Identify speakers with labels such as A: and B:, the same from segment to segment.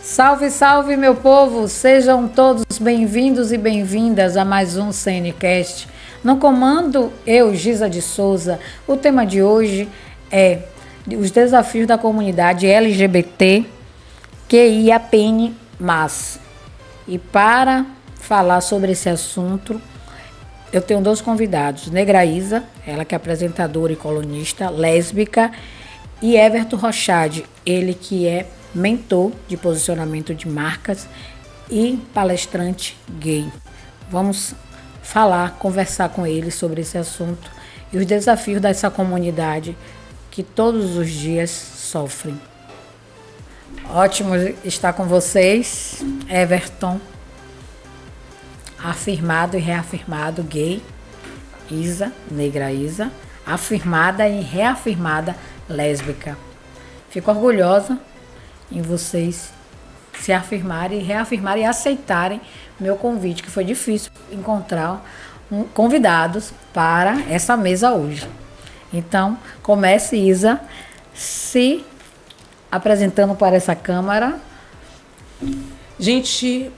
A: Salve, salve, meu povo! Sejam todos bem-vindos e bem-vindas a mais um CNcast. No comando, eu, Giza de Souza. O tema de hoje é os desafios da comunidade LGBT QIAPN+. E para falar sobre esse assunto, eu tenho dois convidados. Negra Isa, ela que é apresentadora e colunista lésbica, e Everton Rochade, ele que é mentor de posicionamento de marcas e palestrante gay. Vamos conversar com ele sobre esse assunto e os desafios dessa comunidade que todos os dias sofrem. Ótimo estar com vocês, Everton, afirmado e reafirmado gay, Isa, Negra Isa, afirmada e reafirmada lésbica. Fico orgulhosa em vocês se afirmarem, reafirmarem e aceitarem meu convite, que foi difícil encontrar convidados para essa mesa hoje. Então, comece, Isa, se apresentando para essa câmara.
B: Gente,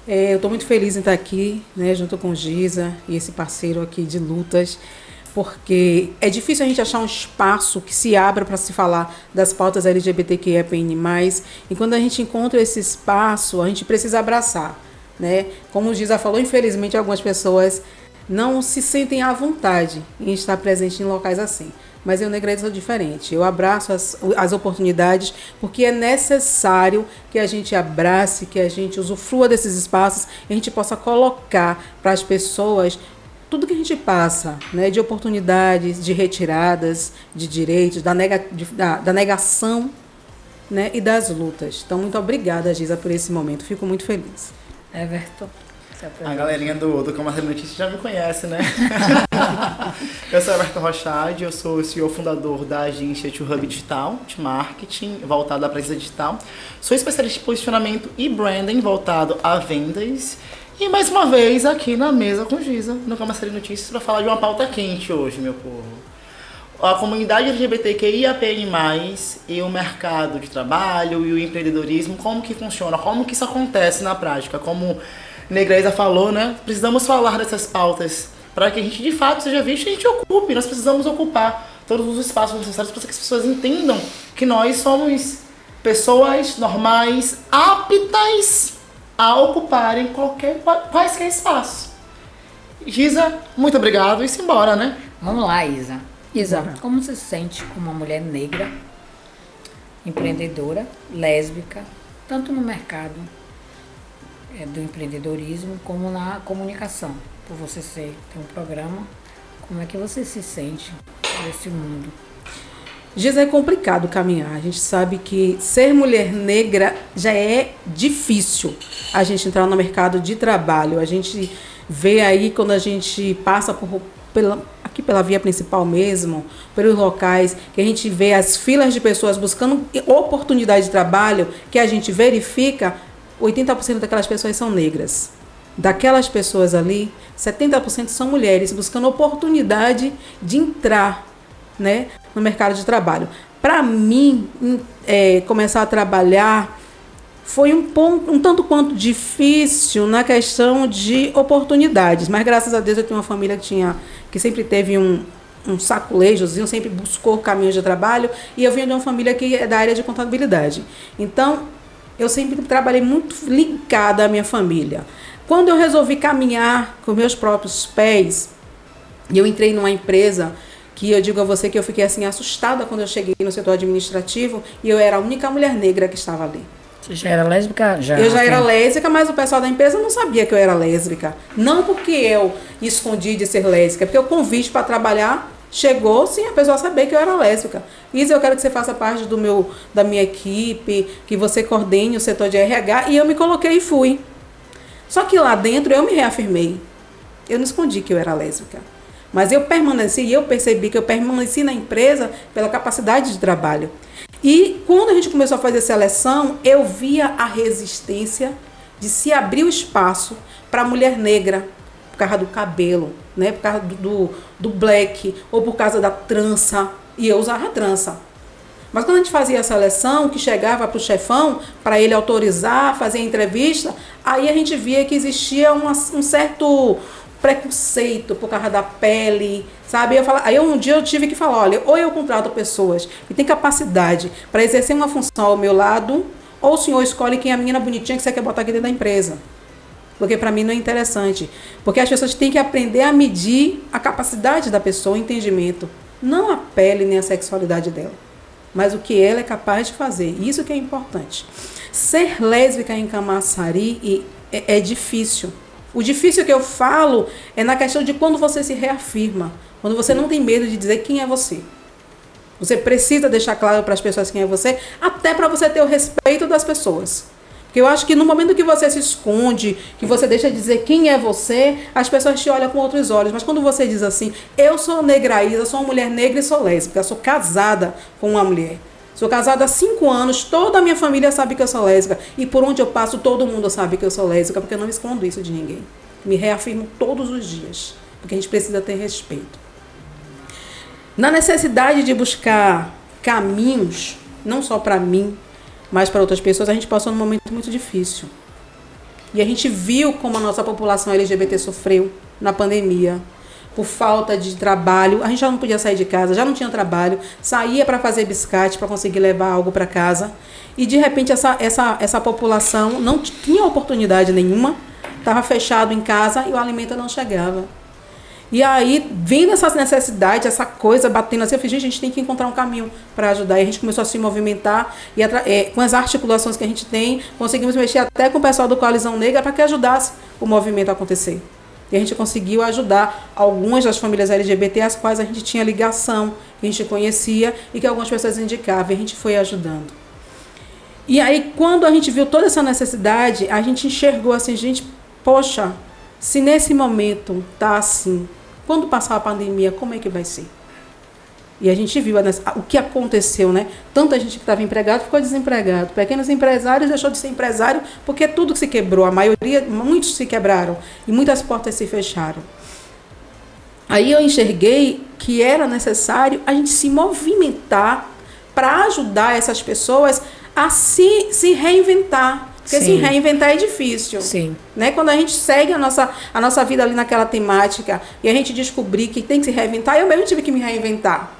B: eu estou muito feliz em estar aqui, né, junto com o Giza e esse parceiro aqui de lutas, porque é difícil a gente achar um espaço que se abra para se falar das pautas LGBTQIAPN+, e quando a gente encontra esse espaço, a gente precisa abraçar, né? Como o Giza falou, infelizmente algumas pessoas não se sentem à vontade em estar presente em locais assim. Mas eu, Negra, sou diferente. Eu abraço as oportunidades, porque é necessário que a gente abrace, que a gente usufrua desses espaços e a gente possa colocar para as pessoas tudo que a gente passa, né, de oportunidades, de retiradas, de direitos, da negação, né, e das lutas. Então, muito obrigada, Giza, por esse momento. Fico muito feliz.
A: Everton.
C: A galerinha do Comando Notícias já me conhece, né? Eu sou Everton Rochade, eu sou o CEO fundador da agência Tio Hub Digital, de marketing, voltado à presença digital. Sou especialista em posicionamento e branding, voltado a vendas. E mais uma vez aqui na mesa com Giza, no Comando Notícias, para falar de uma pauta quente hoje, meu povo. A comunidade LGBTQIAPN+, e o mercado de trabalho e o empreendedorismo, como que funciona, como que isso acontece na prática, como Negra Isa falou, né? Precisamos falar dessas pautas para que a gente de fato seja visto e a gente ocupe. Nós precisamos ocupar todos os espaços necessários para que as pessoas entendam que nós somos pessoas normais, aptas a ocuparem quaisquer espaços. Giza, muito obrigado e simbora, né?
A: Vamos lá, Isa. Isa, como você se sente como uma mulher negra, empreendedora, lésbica, tanto no mercado do empreendedorismo como na comunicação? Por você ter um programa, como é que você se sente nesse mundo?
B: Giza, é complicado caminhar. A gente sabe que ser mulher negra já é difícil a gente entrar no mercado de trabalho. A gente vê aí quando a gente passa aqui pela via principal mesmo, pelos locais, que a gente vê as filas de pessoas buscando oportunidade de trabalho, que a gente verifica 80% daquelas pessoas são negras. Daquelas pessoas ali, 70% são mulheres buscando oportunidade de entrar, né, no mercado de trabalho. Para mim, começar a trabalhar foi um tanto quanto difícil na questão de oportunidades, mas graças a Deus eu tenho uma família que sempre teve um saculejozinho, sempre buscou caminhos de trabalho, e eu venho de uma família que é da área de contabilidade. Então, eu sempre trabalhei muito ligada à minha família. Quando eu resolvi caminhar com meus próprios pés, e eu entrei numa empresa que eu digo a você que eu fiquei assim assustada quando eu cheguei no setor administrativo e eu era a única mulher negra que estava ali.
A: Você já era lésbica?
B: Eu já era lésbica, mas o pessoal da empresa não sabia que eu era lésbica. Não porque eu escondi de ser lésbica, porque o convite para trabalhar chegou sem a pessoa saber que eu era lésbica. Isa, eu quero que você faça parte da minha equipe, que você coordene o setor de RH, e eu me coloquei e fui. Só que lá dentro eu me reafirmei. Eu não escondi que eu era lésbica. Mas eu permaneci e eu percebi que eu permaneci na empresa pela capacidade de trabalho. E quando a gente começou a fazer seleção, eu via a resistência de se abrir o espaço para a mulher negra, por causa do cabelo, né? Por causa do black, ou por causa da trança. E eu usava trança. Mas quando a gente fazia a seleção, que chegava para o chefão, para ele autorizar, fazer a entrevista, aí a gente via que existia um certo preconceito por causa da pele, sabe? Aí um dia eu tive que falar, olha, ou eu contrato pessoas que têm capacidade para exercer uma função ao meu lado, ou o senhor escolhe quem é a menina bonitinha que você quer botar aqui dentro da empresa. Porque para mim não é interessante. Porque as pessoas têm que aprender a medir a capacidade da pessoa, o entendimento. Não a pele nem a sexualidade dela, mas o que ela é capaz de fazer. Isso que é importante. Ser lésbica em Camaçari é difícil. O difícil que eu falo é na questão de quando você se reafirma. Quando você não tem medo de dizer quem é você. Você precisa deixar claro para as pessoas quem é você, até para você ter o respeito das pessoas. Porque eu acho que no momento que você se esconde, que você deixa de dizer quem é você, as pessoas te olham com outros olhos. Mas quando você diz assim, eu sou negraída, sou uma mulher negra e sou lésbica, sou casada com uma mulher. Sou casada há 5 anos, toda a minha família sabe que eu sou lésbica. E por onde eu passo, todo mundo sabe que eu sou lésbica, porque eu não escondo isso de ninguém. Me reafirmo todos os dias, porque a gente precisa ter respeito. Na necessidade de buscar caminhos, não só para mim, mas para outras pessoas, a gente passou num momento muito difícil. E a gente viu como a nossa população LGBT sofreu na pandemia, por falta de trabalho. A gente já não podia sair de casa, já não tinha trabalho, saía para fazer biscate, para conseguir levar algo para casa. E de repente essa população não tinha oportunidade nenhuma, estava fechado em casa e o alimento não chegava. E aí, vendo essas necessidades, essa coisa batendo assim, eu falei, gente, a gente tem que encontrar um caminho para ajudar. E a gente começou a se movimentar e com as articulações que a gente tem, conseguimos mexer até com o pessoal do Coalizão Negra para que ajudasse o movimento a acontecer. E a gente conseguiu ajudar algumas das famílias LGBT, as quais a gente tinha ligação, que a gente conhecia e que algumas pessoas indicavam, e a gente foi ajudando. E aí, quando a gente viu toda essa necessidade, a gente enxergou assim, gente, poxa, se nesse momento tá assim, quando passar a pandemia, como é que vai ser? E a gente viu o que aconteceu, né? Tanta gente que estava empregado ficou desempregado. Pequenos empresários deixou de ser empresário porque tudo se quebrou. A maioria, muitos se quebraram e muitas portas se fecharam. Aí eu enxerguei que era necessário a gente se movimentar para ajudar essas pessoas a se reinventar. Porque se reinventar é difícil.
A: Sim.
B: Né? Quando a gente segue a nossa vida ali naquela temática e a gente descobrir que tem que se reinventar, eu mesmo tive que me reinventar.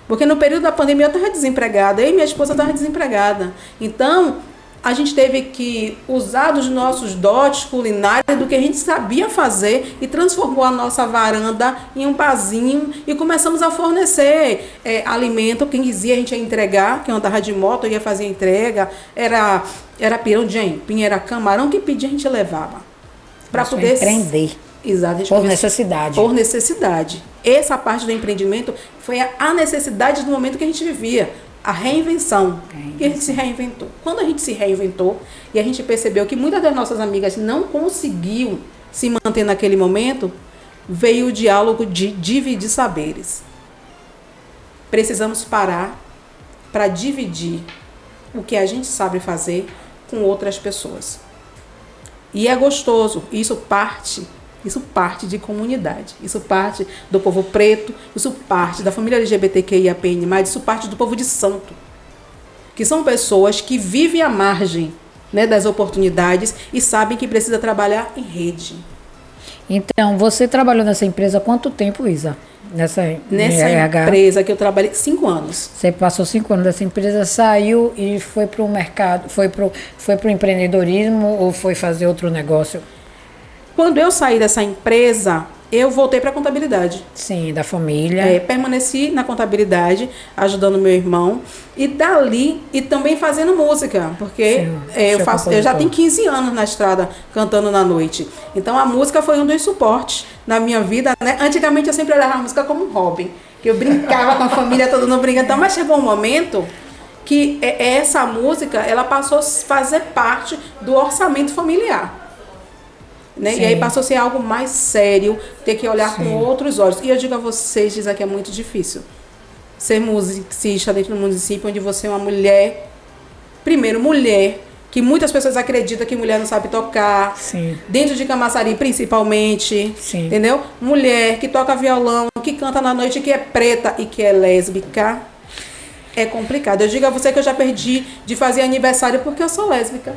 B: Porque no período da pandemia eu estava desempregada, eu e minha esposa estavam desempregada. Então, a gente teve que usar dos nossos dotes culinários, do que a gente sabia fazer, e transformou a nossa varanda em um barzinho e começamos a fornecer alimento. Quem dizia a gente ia entregar, quem andava de moto ia fazer entrega, era pirão de aipim, era camarão, que pedia a gente levava. Para poder
A: empreender.
B: Exato.
A: Por necessidade.
B: Por necessidade. Essa parte do empreendimento foi a necessidade do momento que a gente vivia. A reinvenção. E a gente se reinventou. Quando a gente se reinventou e a gente percebeu que muitas das nossas amigas não conseguiam se manter naquele momento, veio o diálogo de dividir saberes. Precisamos parar para dividir o que a gente sabe fazer com outras pessoas. E é gostoso. Isso parte de comunidade, isso parte do povo preto, isso parte da família LGBTQIAPN+, isso parte do povo de santo, que são pessoas que vivem à margem, né, das oportunidades e sabem que precisa trabalhar em rede.
A: Então, você trabalhou nessa empresa há quanto tempo, Isa? Nessa
B: empresa que eu trabalhei 5 anos.
A: Você passou 5 anos dessa empresa, saiu e foi para o mercado, foi para o empreendedorismo ou foi fazer outro negócio?
B: Quando eu saí dessa empresa, eu voltei para a contabilidade.
A: Sim, da família.
B: Permaneci na contabilidade, ajudando meu irmão. E dali, e também fazendo música. Porque eu já tenho 15 anos na estrada, cantando na noite. Então a música foi um dos suportes na minha vida, né? Antigamente eu sempre olhava a música como um hobby. Que eu brincava com a família, todo mundo brincando. Então, mas chegou um momento que essa música, ela passou a fazer parte do orçamento familiar. Né? E aí passou a ser algo mais sério, ter que olhar com outros olhos. E eu digo a vocês, diz que é muito difícil ser musicista dentro do município onde você é uma mulher, primeiro mulher, que muitas pessoas acreditam que mulher não sabe tocar.
A: Sim.
B: Dentro de Camaçari principalmente.
A: Sim.
B: Entendeu? Mulher que toca violão, que canta na noite, que é preta e que é lésbica. É complicado. Eu digo a você que eu já perdi de fazer aniversário porque eu sou lésbica.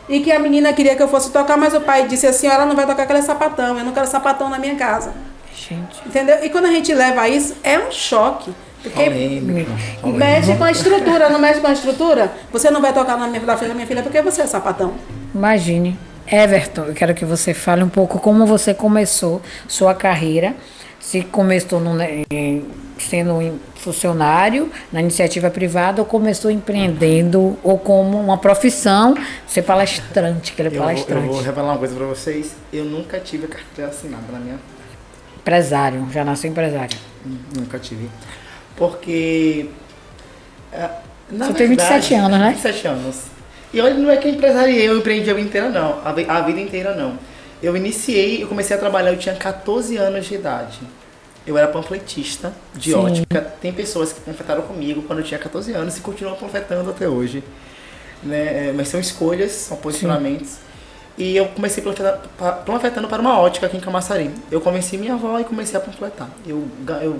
B: E que a menina queria que eu fosse tocar, mas o pai disse assim, ela não vai tocar aquele sapatão, eu não quero sapatão na minha casa.
A: Gente.
B: Entendeu? E quando a gente leva isso, é um choque. Porque
C: Polêmico.
B: mexe com a estrutura, não mexe com a estrutura? Você não vai tocar na frente da minha filha porque você é sapatão.
A: Imagine. Everton, eu quero que você fale um pouco como você começou sua carreira. Se começou sendo um funcionário na iniciativa privada ou começou empreendendo ou como uma profissão, ser palestrante, que ele é palestrante.
C: Eu vou revelar uma coisa pra vocês. Eu nunca tive a carteira assinada na minha vida.
A: Empresário, já nasceu empresário.
C: Nunca tive. Porque...
A: Você tem 27 anos, né?
C: 27 anos. E olha, não é que eu empresariei, eu empreendi a vida inteira, não. A vida inteira, não. Eu comecei a trabalhar, eu tinha 14 anos de idade. Eu era panfletista de ótica. Tem pessoas que panfletaram comigo quando eu tinha 14 anos e continuam panfletando até hoje. Né? Mas são escolhas, são posicionamentos. Sim. E eu comecei panfletando para uma ótica aqui em Camaçari. Eu convenci minha avó e comecei a panfletar. Eu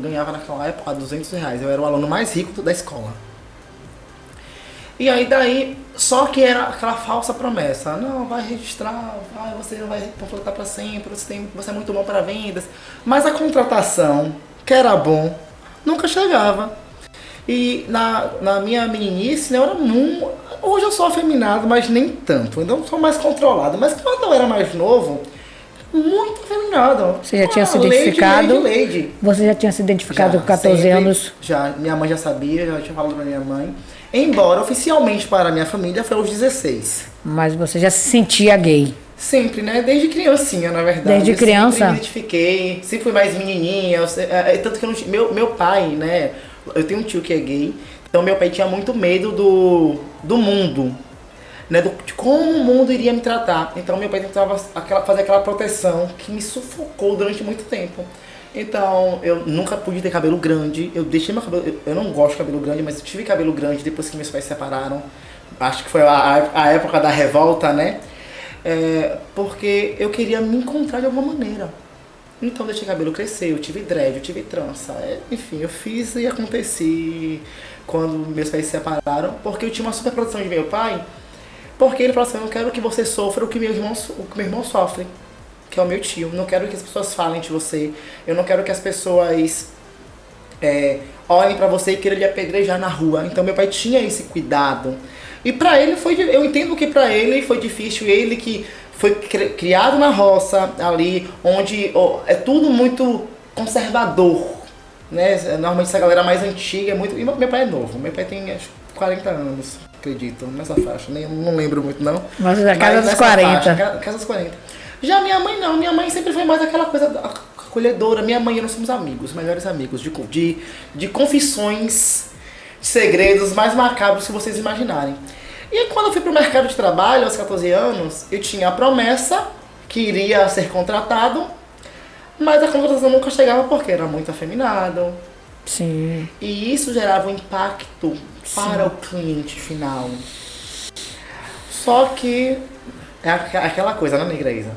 C: ganhava naquela época R$200. Eu era o aluno mais rico da escola. E aí daí, só que era aquela falsa promessa. Não, vai registrar, você vai panfletar para sempre, você é muito bom para vendas. Mas a contratação, que era bom, nunca chegava. E na minha meninice, né, eu era muito... Hoje eu sou afeminado, mas nem tanto. Então eu sou mais controlado. Mas quando eu era mais novo, muito afeminado.
A: Você já tinha se identificado?
C: Lady.
A: Você já tinha se identificado
C: Já,
A: com 14
C: sempre,
A: anos?
C: Já, minha mãe já sabia, já tinha falado pra minha mãe. Embora oficialmente para a minha família foi aos 16.
A: Mas você já se sentia gay?
C: Sempre, né? Desde criancinha, na verdade.
A: Desde criança?
C: Sempre me identifiquei, sempre fui mais menininha. Tanto que eu não, meu pai, né? Eu tenho um tio que é gay. Então meu pai tinha muito medo do mundo, né? De como o mundo iria me tratar. Então meu pai tentava fazer aquela proteção que me sufocou durante muito tempo. Então eu nunca pude ter cabelo grande. Eu deixei meu cabelo. Eu não gosto de cabelo grande, mas eu tive cabelo grande depois que meus pais se separaram. Acho que foi a época da revolta, né? Porque eu queria me encontrar de alguma maneira. Então eu deixei cabelo crescer, eu tive dread, eu tive trança. Enfim, eu fiz e aconteci quando meus pais se separaram, porque eu tinha uma super proteção de meu pai, porque ele falou assim, eu não quero que você sofra o que meu irmão sofre, que é o meu tio. Não quero que as pessoas falem de você, eu não quero que as pessoas olhem pra você e queiram lhe apedrejar na rua. Então meu pai tinha esse cuidado. E pra ele eu entendo que pra ele foi difícil, ele que foi criado na roça ali, onde é tudo muito conservador, né? Normalmente essa galera mais antiga é muito... E meu pai é novo, meu pai tem acho, 40 anos, acredito, nessa faixa, não lembro muito não.
A: Mas a casa dos 40.
C: Faixa, casa dos 40. Já minha mãe não, minha mãe sempre foi mais aquela coisa acolhedora. Minha mãe e eu nós somos amigos, melhores amigos, de confissões, de segredos mais macabros que vocês imaginarem. E quando eu fui pro mercado de trabalho, aos 14 anos, eu tinha a promessa que iria ser contratado, mas a contratação nunca chegava porque era muito afeminado.
A: Sim.
C: E isso gerava um impacto para o cliente final. Só que é aquela coisa, né, Negreza?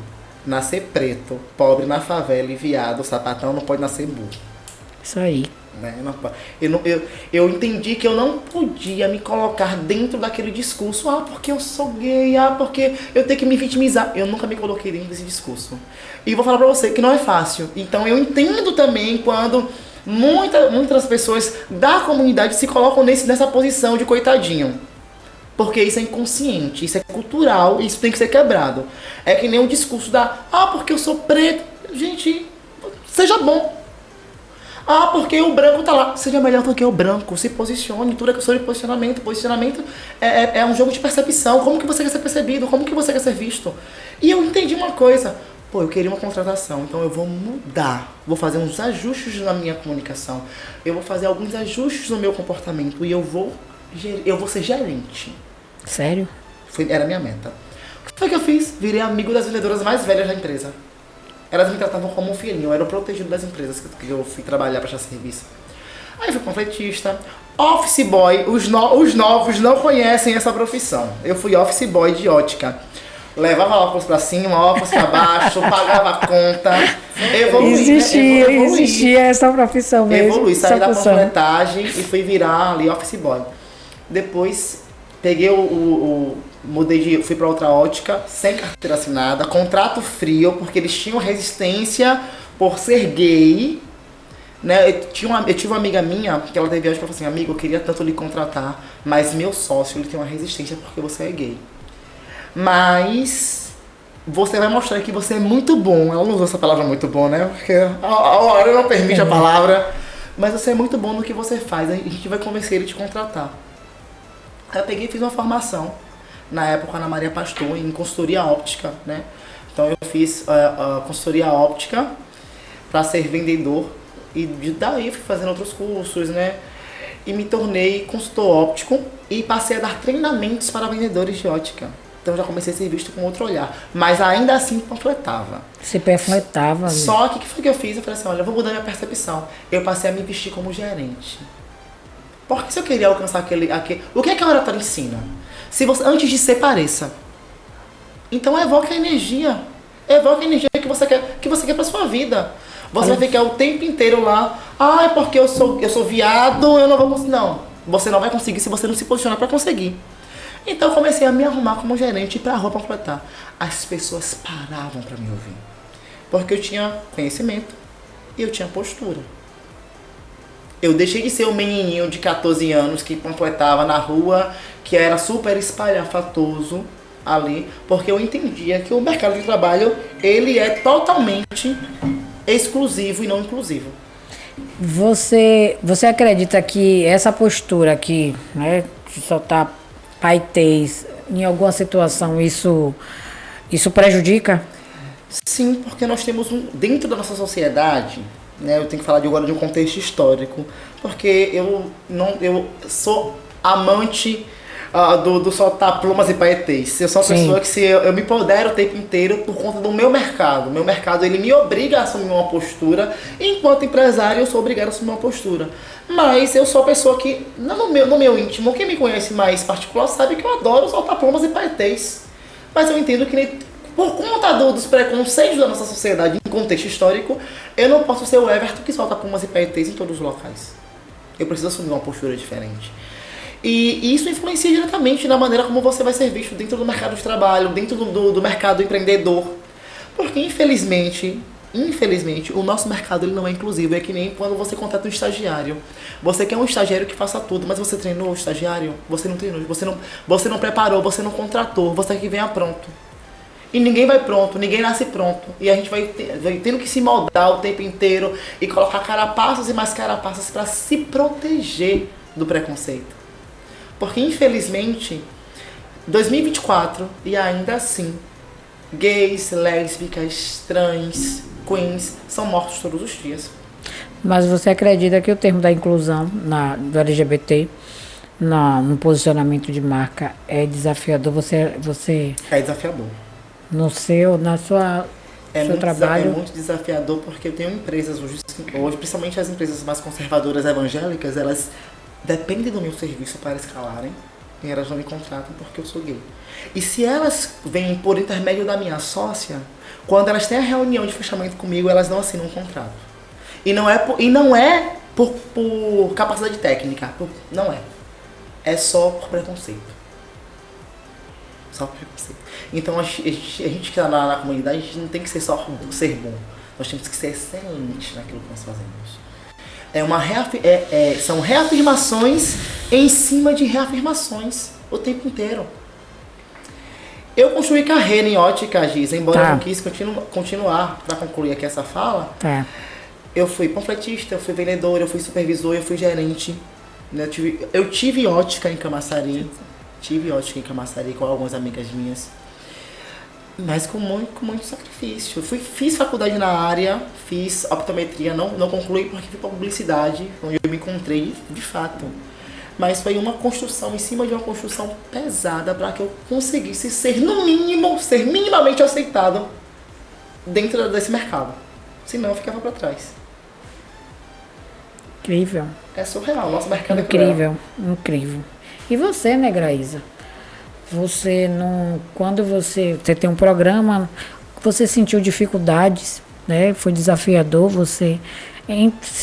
C: Nascer preto, pobre na favela e viado, sapatão, não pode nascer burro.
A: Isso aí.
C: Né? Eu entendi que eu não podia me colocar dentro daquele discurso. Porque eu sou gay, porque eu tenho que me vitimizar. Eu nunca me coloquei dentro desse discurso. E vou falar pra você que não é fácil. Então eu entendo também quando muitas pessoas da comunidade se colocam nessa posição de coitadinho. Porque isso é inconsciente, isso é cultural, isso tem que ser quebrado. É que nem o discurso porque eu sou preto. Gente, seja bom. Porque o branco tá lá. Seja melhor do que o branco. Se posicione. Tudo é questão de posicionamento. Posicionamento é um jogo de percepção. Como que você quer ser percebido? Como que você quer ser visto? E eu entendi uma coisa. Eu queria uma contratação. Então eu vou mudar. Vou fazer uns ajustes na minha comunicação. Eu vou fazer alguns ajustes no meu comportamento. E eu vou ser gerente.
A: Sério?
C: Era a minha meta. O que foi que eu fiz? Virei amigo das vendedoras mais velhas da empresa. Elas me tratavam como um filhinho, eu era o protegido das empresas que eu fui trabalhar, prestar serviço. Aí eu fui panfletista, office boy, os novos não conhecem essa profissão. Eu fui office boy de ótica. Levava óculos pra cima, óculos pra baixo, pagava a conta. Evoluí,
A: Existia essa profissão mesmo.
C: Evoluí, saí da
A: função.
C: panfletagem e fui virar ali office boy. Depois peguei fui pra outra ótica, sem carteira assinada, contrato frio, porque eles tinham resistência por ser gay. Né? Eu tive uma amiga minha que ela teve viagem e falou assim: amigo, eu queria tanto lhe contratar, mas meu sócio ele tem uma resistência porque você é gay. Mas você vai mostrar que você é muito bom. Ela não usou essa palavra muito bom, né? Porque a hora não permite a palavra. Mas você é muito bom no que você faz. A gente vai convencer ele a te contratar. Aí eu peguei e fiz uma formação, na época, Ana Maria Pastor, em consultoria óptica, né? Então eu fiz consultoria óptica para ser vendedor. E daí fui fazendo outros cursos, né? E me tornei consultor óptico e passei a dar treinamentos para vendedores de ótica. Então já comecei a ser visto com outro olhar. Mas ainda assim panfletava.
A: Se panfletava.
C: Só que o que foi que eu fiz? Eu falei assim, olha, eu vou mudar minha percepção. Eu passei a me vestir como gerente. Porque se eu queria alcançar aquele... O que é que a oratória ensina? Se você, antes de ser, pareça. Então evoque a energia. Evoque a energia que você quer pra sua vida. Você vai ficar o tempo inteiro lá. Ah, é porque eu sou viado, eu não vou conseguir. Não, você não vai conseguir se você não se posicionar pra conseguir. Então eu comecei a me arrumar como gerente e ir pra rua panfletar. As pessoas paravam pra me ouvir. Porque eu tinha conhecimento e eu tinha postura. Eu deixei de ser o menininho de 14 anos que panfletava na rua, que era super espalhafatoso ali, porque eu entendia que o mercado de trabalho, ele é totalmente exclusivo e não inclusivo.
A: Você acredita que essa postura aqui, né, de soltar paetês, em alguma situação isso prejudica?
C: Sim, porque nós temos dentro da nossa sociedade, né, eu tenho que falar agora de um contexto histórico, porque eu sou amante do soltar plumas e paetês. Eu sou uma pessoa que eu me empodero o tempo inteiro por conta do meu mercado. Meu mercado, ele me obriga a assumir uma postura, e enquanto empresário eu sou obrigado a assumir uma postura. Mas eu sou a pessoa que, no meu íntimo, quem me conhece mais particular sabe que eu adoro soltar plumas e paetês. Mas eu entendo que por conta dos preconceitos da nossa sociedade em contexto histórico, eu não posso ser o Everton que solta plumas e paetês em todos os locais. Eu preciso assumir uma postura diferente. E isso influencia diretamente na maneira como você vai ser visto dentro do mercado de trabalho, dentro do mercado empreendedor. Porque, infelizmente, o nosso mercado ele não é inclusivo. É que nem quando você contrata um estagiário. Você quer um estagiário que faça tudo, mas você treinou o estagiário? Você não treinou, você não preparou, você não contratou, você quer que venha pronto. E ninguém vai pronto, ninguém nasce pronto. E a gente vai tendo que se moldar o tempo inteiro e colocar carapaças e mais carapaças para se proteger do preconceito. Porque, infelizmente, 2024, e ainda assim, gays, lésbicas, trans, queens, são mortos todos os dias.
A: Mas você acredita que o termo da inclusão do LGBT, no posicionamento de marca, é desafiador? Você
C: É desafiador.
A: seu trabalho?
C: É muito desafiador porque eu tenho empresas hoje, principalmente as empresas mais conservadoras evangélicas, elas dependem do meu serviço para escalarem e elas não me contratam porque eu sou gay. E se elas vêm por intermédio da minha sócia, quando elas têm a reunião de fechamento comigo, elas não assinam um contrato. E não é por capacidade técnica, não é. É só por preconceito. Só por preconceito. Então a gente que está na comunidade, a gente não tem que ser só ser bom. Nós temos que ser excelentes naquilo que nós fazemos. São reafirmações em cima de reafirmações o tempo inteiro. Eu construí carreira em ótica, Giza, embora eu não quis continuar para concluir aqui essa fala.
A: Tá.
C: Eu fui panfletista, eu fui vendedor, eu fui supervisor, eu fui gerente. Né? Eu tive ótica em Camaçari. Com algumas amigas minhas. Mas com muito sacrifício. Fiz faculdade na área, fiz optometria, não concluí porque fui para publicidade, onde eu me encontrei de fato. Mas foi uma construção, em cima de uma construção pesada para que eu conseguisse ser minimamente aceitado dentro desse mercado. Senão eu ficava para trás.
A: Incrível.
C: É surreal, nosso mercado é
A: incrível. E você, né, Graísa? você não, quando você tem um programa, você sentiu dificuldades, né? Foi desafiador você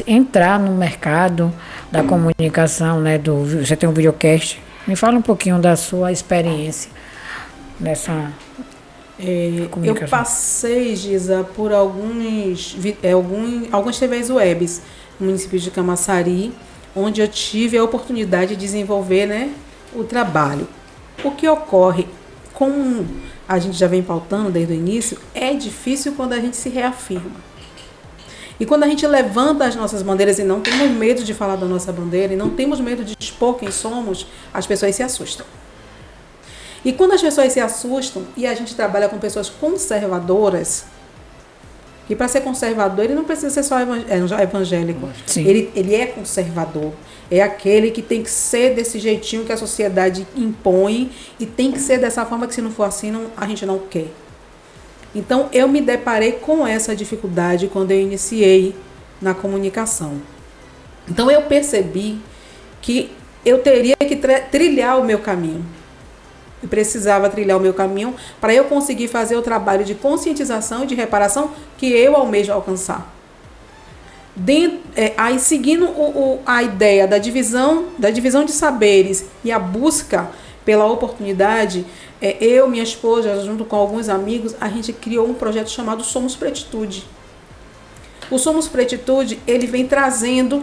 A: entrar no mercado da comunicação, né? Você tem um videocast. Me fala um pouquinho da sua experiência nessa
B: eu passei, Giza, por algumas TVs webs no município de Camaçari, onde eu tive a oportunidade de desenvolver, né, o trabalho. O que ocorre, como a gente já vem pautando desde o início, é difícil quando a gente se reafirma. E quando a gente levanta as nossas bandeiras e não temos medo de falar da nossa bandeira e não temos medo de expor quem somos, as pessoas se assustam. E quando as pessoas se assustam e a gente trabalha com pessoas conservadoras, e para ser conservador ele não precisa ser só evangélico, ele é conservador, é aquele que tem que ser desse jeitinho que a sociedade impõe e tem que ser dessa forma que se não for assim a gente não quer. Então eu me deparei com essa dificuldade quando eu iniciei na comunicação. Então eu percebi que eu teria que trilhar o meu caminho. Eu precisava trilhar o meu caminho para eu conseguir fazer o trabalho de conscientização e de reparação que eu almejo alcançar. Aí seguindo a ideia da divisão de saberes e a busca pela oportunidade, eu, minha esposa, junto com alguns amigos, a gente criou um projeto chamado Somos Pretitude. O Somos Pretitude, ele vem trazendo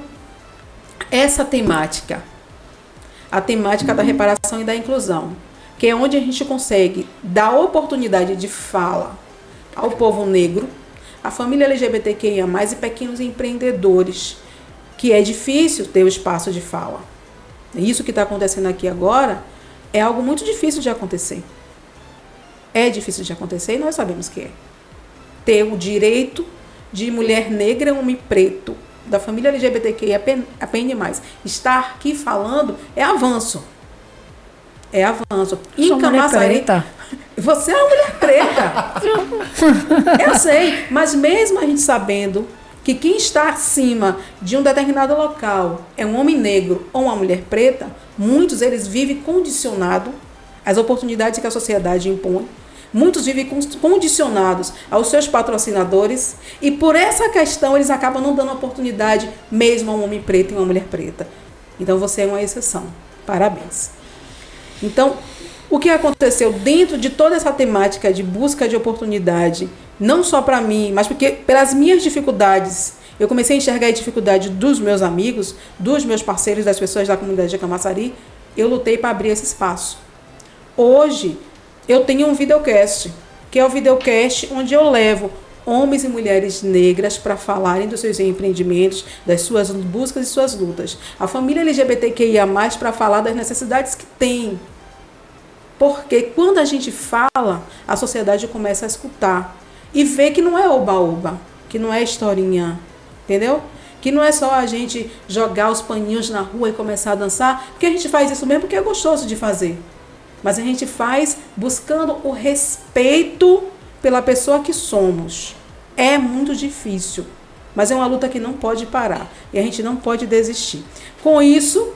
B: essa temática, a temática da reparação e da inclusão, que é onde a gente consegue dar oportunidade de fala ao povo negro, à família LGBTQIA+, e pequenos empreendedores, que é difícil ter o espaço de fala. Isso que está acontecendo aqui agora é algo muito difícil de acontecer. É difícil de acontecer e nós sabemos que é. Ter o direito de mulher negra, homem preto, da família LGBTQIA+, estar aqui falando é avanço. É avanço. Em Camaçari, você é uma mulher preta. Eu sei, mas mesmo a gente sabendo que quem está acima de um determinado local é um homem negro ou uma mulher preta, muitos eles vivem condicionados às oportunidades que a sociedade impõe. Muitos vivem condicionados aos seus patrocinadores e por essa questão eles acabam não dando oportunidade mesmo a um homem preto e uma mulher preta. Então você é uma exceção. Parabéns. Então, o que aconteceu dentro de toda essa temática de busca de oportunidade, não só para mim, mas porque pelas minhas dificuldades, eu comecei a enxergar a dificuldade dos meus amigos, dos meus parceiros, das pessoas da comunidade de Camaçari, eu lutei para abrir esse espaço. Hoje, eu tenho um videocast, que é o videocast onde eu levo homens e mulheres negras para falarem dos seus empreendimentos, das suas buscas e suas lutas. A família LGBTQIA+, para falar das necessidades que tem. Porque quando a gente fala, a sociedade começa a escutar e vê que não é oba-oba, que não é historinha, entendeu? Que não é só a gente jogar os paninhos na rua e começar a dançar, porque a gente faz isso mesmo porque é gostoso de fazer. Mas a gente faz buscando o respeito pela pessoa que somos. É muito difícil, mas é uma luta que não pode parar e a gente não pode desistir. Com isso,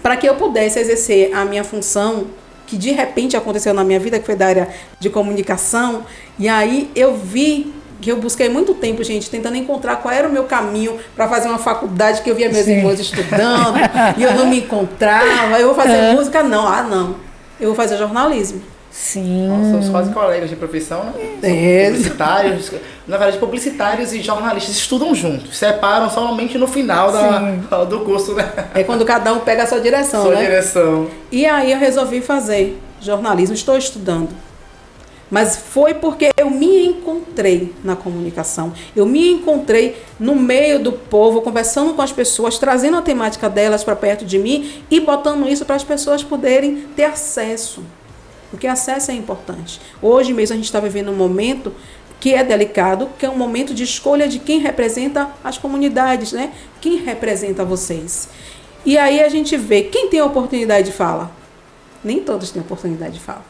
B: para que eu pudesse exercer a minha função, que de repente aconteceu na minha vida, que foi da área de comunicação, e aí eu vi que eu busquei muito tempo, gente, tentando encontrar qual era o meu caminho para fazer uma faculdade, que eu via meus irmãos estudando e eu não me encontrava. Eu vou fazer música? Não. Eu vou fazer jornalismo.
A: Sim.
C: Nossa, somos quase colegas de profissão, né? Publicitários. Na verdade, publicitários e jornalistas estudam juntos. Separam somente no final do curso, né?
B: É quando cada um pega a sua direção,
C: Sua direção.
B: E aí eu resolvi fazer jornalismo. Estou estudando. Mas foi porque eu me encontrei na comunicação. Eu me encontrei no meio do povo, conversando com as pessoas, trazendo a temática delas para perto de mim e botando isso para as pessoas poderem ter acesso. Porque acesso é importante. Hoje mesmo a gente está vivendo um momento que é delicado, que é um momento de escolha de quem representa as comunidades, né? Quem representa vocês. E aí a gente vê quem tem oportunidade de fala. Nem todos têm oportunidade de fala.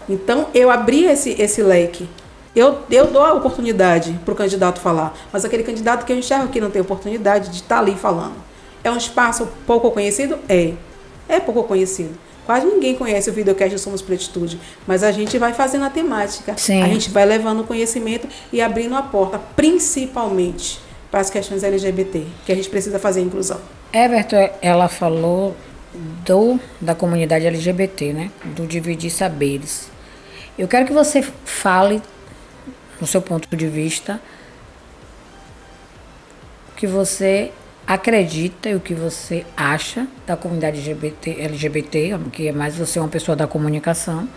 B: Então eu abri esse leque. Eu dou a oportunidade para o candidato falar, mas aquele candidato que eu enxergo que não tem oportunidade de estar ali falando. É um espaço pouco conhecido? É pouco conhecido. Quase ninguém conhece o videocast do Somos Pletitude, mas a gente vai fazendo a temática.
A: Sim.
B: A gente vai levando o conhecimento e abrindo a porta, principalmente para as questões LGBT, que a gente precisa fazer inclusão.
A: Everton, ela falou da comunidade LGBT, né? Do dividir saberes. Eu quero que você fale, no seu ponto de vista, o que você acredita e o que você acha da comunidade LGBT, que é mais você é uma pessoa da comunicação,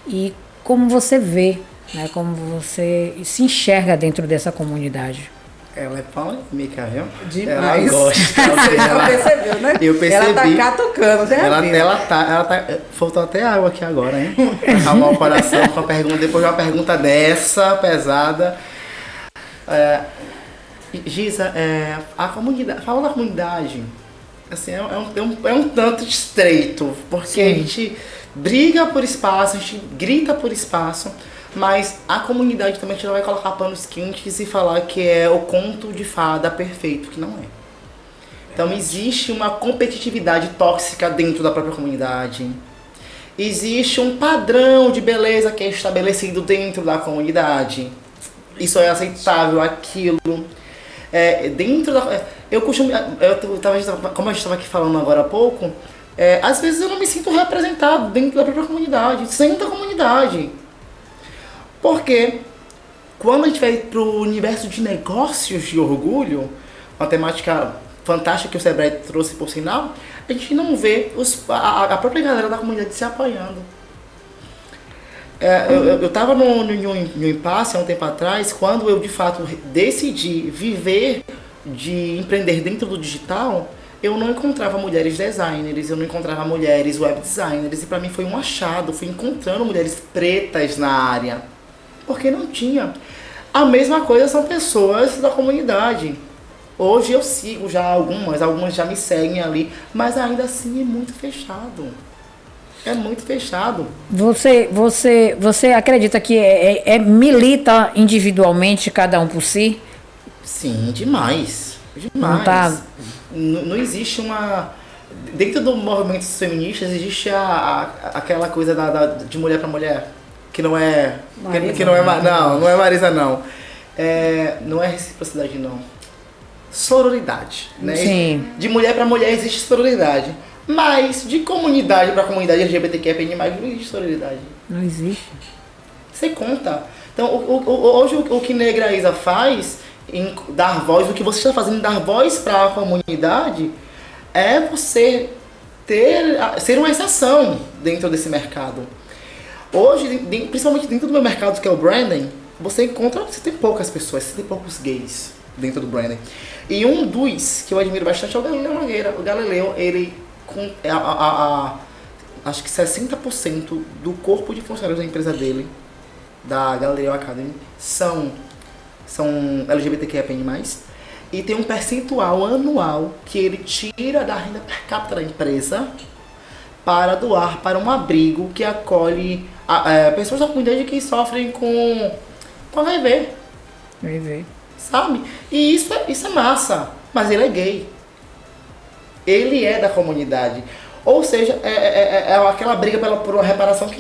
A: e como você vê, né? Como você se enxerga dentro dessa comunidade.
C: Ela é polêmica, viu?
B: Demais.
C: Ela gosta.
B: Você já percebeu, né?
C: Eu percebi.
B: Ela tá catucando, né?
C: Ela tá. Faltou até água aqui agora, hein? Pra acalmar o coração com a pergunta. Depois de uma pergunta dessa, pesada. Giza, a comunidade. Fala da comunidade. Assim, é um tanto estreito. Porque
A: Sim.
C: a gente briga por espaço, a gente grita por espaço. Mas a comunidade também a gente não vai colocar panos quentes e falar que é o conto de fada perfeito, que não é. Então existe uma competitividade tóxica dentro da própria comunidade. Existe um padrão de beleza que é estabelecido dentro da comunidade. Isso é aceitável, aquilo. Dentro da... Como a gente estava aqui falando agora há pouco, às vezes eu não me sinto representado dentro da própria comunidade, dentro da comunidade. Porque quando a gente vai para o universo de negócios de orgulho, uma temática fantástica que o Sebrae trouxe por sinal, a gente não vê a própria galera da comunidade se apoiando. Eu estava no impasse há um tempo atrás, quando eu de fato decidi viver de empreender dentro do digital, eu não encontrava mulheres designers, eu não encontrava mulheres web designers, e para mim foi um achado, fui encontrando mulheres pretas na área. Porque não tinha. A mesma coisa são pessoas da comunidade. Hoje eu sigo já algumas já me seguem ali, mas ainda assim é muito fechado. É muito fechado.
A: Você acredita que milita individualmente, cada um por si?
C: Sim, demais. Demais.
A: Não tá...
C: Não existe uma... Dentro do movimento feminista existe aquela coisa de mulher para mulher. Que não é...
B: Marisa,
C: não é Marisa, não. Não é reciprocidade, não. Sororidade. Né?
A: Sim.
C: De mulher para mulher existe sororidade. Mas de comunidade para comunidade LGBTQIA+, não existe sororidade.
A: Não existe.
C: Você conta. Então, hoje o que Negra Isa faz, em dar voz, o que você está fazendo em dar voz para a comunidade, é você ser uma exceção dentro desse mercado. Hoje, principalmente dentro do meu mercado, que é o branding, você tem poucas pessoas, você tem poucos gays dentro do branding. E um dos que eu admiro bastante é o Galileu Nogueira. O Galileu, ele, com acho que 60% do corpo de funcionários da empresa dele, da Galileu Academy, são LGBTQIA+, e tem um percentual anual que ele tira da renda per capita da empresa para doar para um abrigo que acolhe pessoas da comunidade que sofrem com HIV.
A: HIV.
C: Sabe? E isso é massa. Mas ele é gay. Ele é da comunidade. Ou seja, é aquela briga por uma reparação que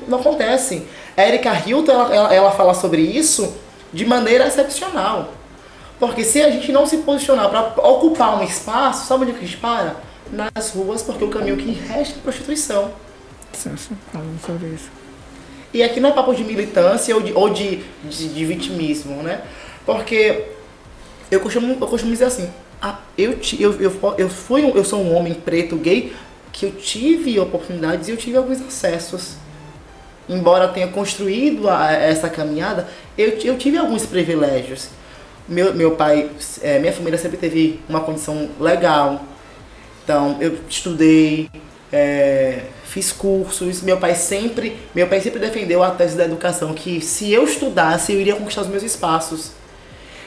C: não acontece. A Erika Hilton, ela fala sobre isso de maneira excepcional. Porque se a gente não se posicionar para ocupar um espaço, sabe onde que a gente para? Nas ruas, porque o caminho que resta é prostituição.
A: Falando sobre isso.
C: E aqui não é papo de militância ou de vitimismo, né? Porque eu costumo dizer assim, eu sou um homem preto gay que eu tive oportunidades e eu tive alguns acessos. Embora tenha construído essa caminhada, eu tive alguns privilégios. Meu pai, minha família sempre teve uma condição legal. Então, eu estudei, fiz cursos. Meu pai sempre defendeu a tese da educação, que se eu estudasse, eu iria conquistar os meus espaços.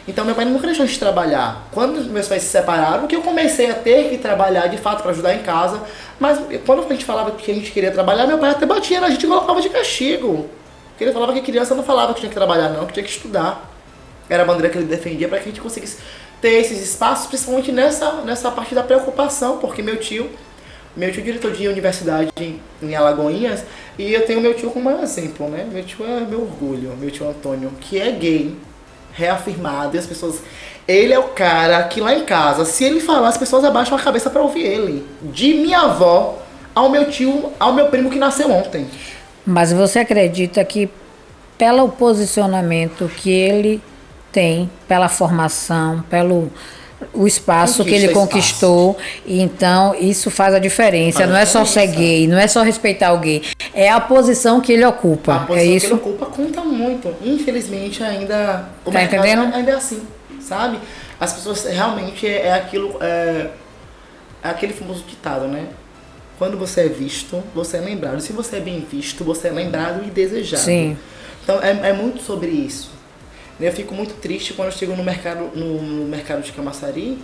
C: Então, meu pai nunca deixou de trabalhar. Quando meus pais se separaram, que eu comecei a ter que trabalhar, de fato, para ajudar em casa. Mas, quando a gente falava que a gente queria trabalhar, meu pai até batia na gente e colocava de castigo. Porque ele falava que criança não falava que tinha que trabalhar, não, que tinha que estudar. Era a bandeira que ele defendia para que a gente conseguisse ter esses espaços, principalmente nessa parte da preocupação, porque meu tio, Meu tio é diretor de universidade em Alagoinhas, e eu tenho meu tio como exemplo, né? Meu tio é meu orgulho, meu tio Antônio, que é gay, reafirmado, e as pessoas... Ele é o cara que lá em casa, se ele falar, as pessoas abaixam a cabeça pra ouvir ele. De minha avó ao meu tio, ao meu primo que nasceu ontem.
A: Mas você acredita que pelo posicionamento que ele tem, pela formação, pelo o espaço que ele conquistou, então isso faz a diferença. Não é só ser gay, não é só respeitar o gay, é a posição que ele ocupa.
C: A posição que ele ocupa conta muito. Infelizmente ainda o mercado ainda é assim, sabe? As pessoas realmente é aquele famoso ditado, né? Quando você é visto, você é lembrado. Se você é bem visto, você é lembrado e desejado. Sim. Então é muito sobre isso. Eu fico muito triste quando eu chego no mercado de Camaçari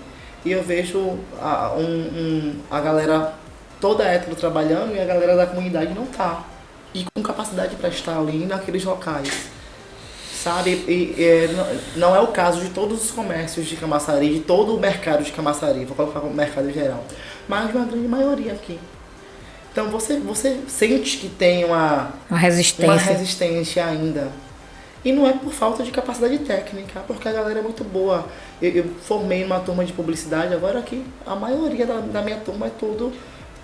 C: e eu vejo a galera toda hétero trabalhando e a galera da comunidade não tá. E com capacidade para estar ali naqueles locais. Sabe? Não é o caso de todos os comércios de Camaçari, de todo o mercado de Camaçari, vou colocar como mercado geral, mas de uma grande maioria aqui. Então você sente que tem uma resistência ainda. E não é por falta de capacidade técnica, porque a galera é muito boa. Eu formei numa turma de publicidade, agora aqui a maioria da minha turma é tudo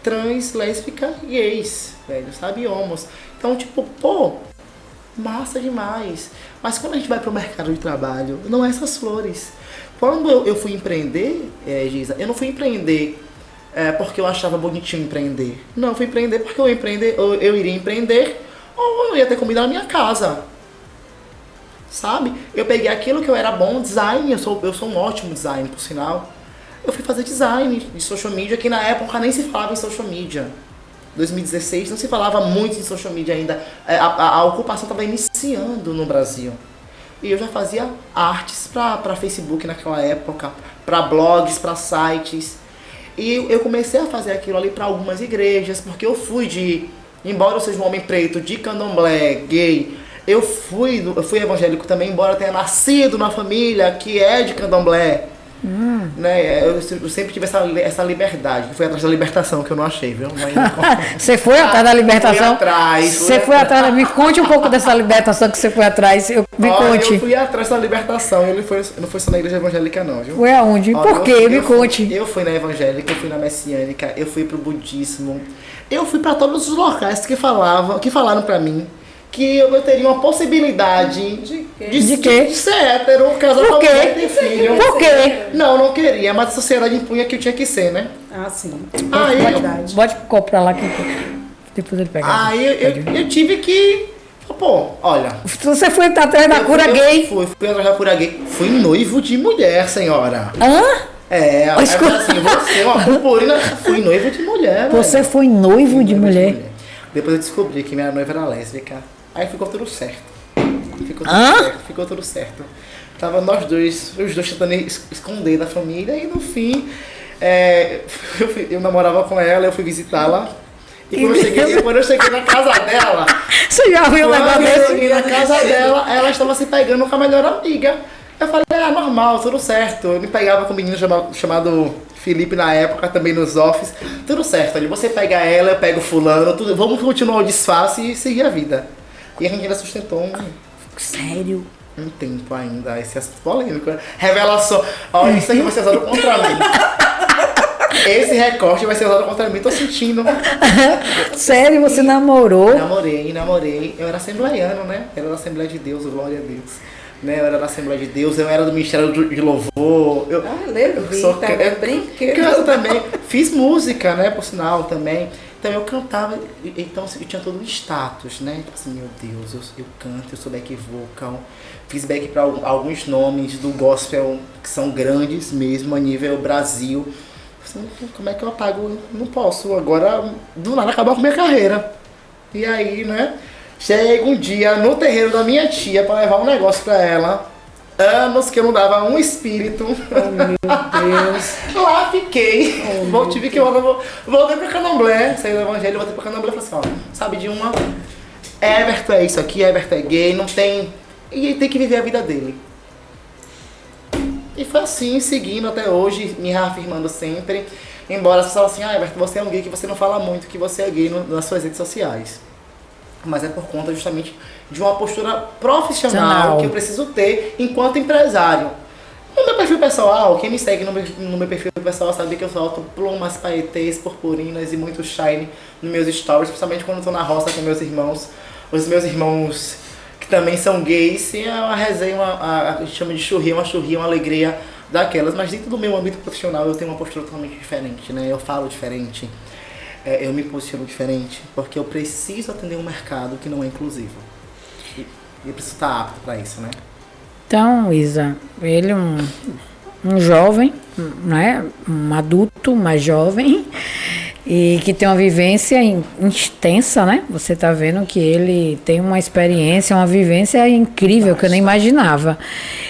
C: trans, lésbica e gays, velho, sabe? Homos. Então, tipo, pô, massa demais. Mas quando a gente vai pro mercado de trabalho, não é essas flores. Quando eu fui empreender, Giza, eu não fui empreender porque eu achava bonitinho empreender. Não, eu fui empreender porque eu iria empreender ou eu ia ter comida na minha casa. Sabe? Eu peguei aquilo que eu era bom, design, eu sou um ótimo design, por sinal. Eu fui fazer design de social media, que na época nem se falava em social media. 2016 não se falava muito em social media ainda. A ocupação estava iniciando no Brasil. E eu já fazia artes para Facebook naquela época, para blogs, para sites. E eu comecei a fazer aquilo ali para algumas igrejas, porque eu fui embora eu seja um homem preto, de candomblé, gay, eu fui evangélico também, embora eu tenha nascido numa família que é de candomblé. Né? Eu sempre tive essa liberdade, que foi atrás da libertação, que eu não achei, viu?
A: Você foi atrás da libertação?
C: Você
A: foi atrás. Me conte um pouco dessa libertação que você foi atrás. Conte.
C: Eu fui atrás da libertação, eu não fui só na igreja evangélica não, viu?
A: Foi aonde? Por quê? Me conte.
C: Eu fui na evangélica, eu fui na messiânica, eu fui pro budismo, eu fui pra todos os locais que falaram pra mim que eu teria uma possibilidade de ser hétero, casar com alguém e ter filho.
A: Por quê?
C: Não queria, mas a sociedade impunha que eu tinha que ser, né?
B: Ah, sim.
A: Pode comprar lá que depois ele pega.
C: Aí eu tive que... Pô, olha...
A: Você foi atrás da cura gay?
C: Fui atrás da cura gay. Fui noivo de mulher, senhora.
A: Hã?
C: Assim, você, uma purpurina, fui noivo de mulher.
A: Você foi noivo de mulher?
C: Depois eu descobri que minha noiva era lésbica. Aí ficou tudo certo. Ficou tudo certo. Tava os dois tentando esconder da família e no fim eu namorava com ela, eu fui visitá-la. E quando eu cheguei na casa dela...
A: Você já viu o negócio desse?
C: Eu cheguei na casa dela, ela estava se pegando com a melhor amiga. Eu falei, normal, tudo certo. Eu me pegava com um menino chamado Felipe na época, também nos offs. Tudo certo, ali você pega ela, eu pego fulano, tudo, vamos continuar o disfarce e seguir a vida. E a gente ainda sustentou
A: Sério?
C: Um tempo ainda, esse assunto polêmico, né? Revelação. Olha, isso aqui vai ser usado contra mim. Esse recorte vai ser usado contra mim, tô sentindo.
A: Sério, você namorou?
C: Namorei. Eu era assembleiano, né? Era da Assembleia de Deus, glória a Deus. Né? Eu era da Assembleia de Deus, eu era do Ministério de Louvor. Eu também. Fiz música, né? Por sinal, também. Então eu cantava, então eu tinha todo um status, né? Tipo assim, meu Deus, eu canto, eu sou back vocal. Fiz back para alguns nomes do gospel que são grandes mesmo, a nível Brasil. Assim, como é que eu apago? Não posso, agora do nada acabar com minha carreira. E aí, né? Chega um dia no terreiro da minha tia para levar um negócio para ela. Anos que eu não dava um espírito.
B: Oh, meu Deus.
C: Lá fiquei. Tive que voltei pra candomblé. Saí do evangelho, voltei pra candomblé e falei assim, sabe de uma? Everton é isso aqui, Everton é gay, não tem... E ele tem que viver a vida dele. E foi assim, seguindo até hoje, me reafirmando sempre. Embora as pessoas falem assim, Everton, você é um gay que você não fala muito que você é gay nas suas redes sociais. Mas é por conta justamente de uma postura profissional que eu preciso ter enquanto empresário. No meu perfil pessoal, quem me segue no meu perfil pessoal sabe que eu solto plumas, paetês, purpurinas e muito shine nos meus stories, principalmente quando eu tô na roça com meus irmãos. Os meus irmãos que também são gays, e é uma resenha, a gente chama de churria, uma alegria daquelas. Mas dentro do meu âmbito profissional eu tenho uma postura totalmente diferente, né? Eu falo diferente, eu me posiciono diferente, porque eu preciso atender um mercado que não é inclusivo. E eu preciso estar apto para isso, né?
A: Então, Isa, ele um jovem, né? Um adulto, mais jovem, e que tem uma vivência intensa, né? Você está vendo que ele tem uma experiência, uma vivência incrível, que eu nem imaginava.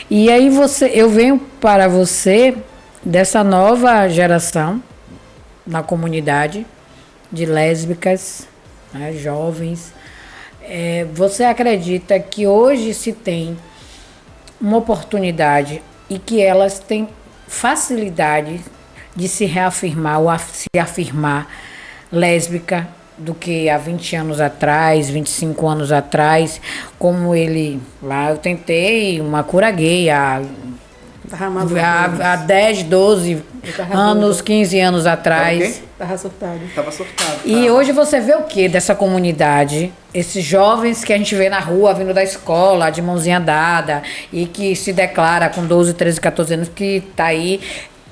A: E aí eu venho para você dessa nova geração na comunidade de lésbicas, né, jovens. Você acredita que hoje se tem uma oportunidade e que elas têm facilidade de se reafirmar ou se afirmar lésbica do que há 20 anos atrás, 25 anos atrás, como lá eu tentei uma cura gay há 10, 12 anos, 15 anos atrás.
B: Tava surtado.
A: E hoje você vê o que dessa comunidade? Esses jovens que a gente vê na rua, vindo da escola, de mãozinha dada, e que se declara com 12, 13, 14 anos, que tá aí.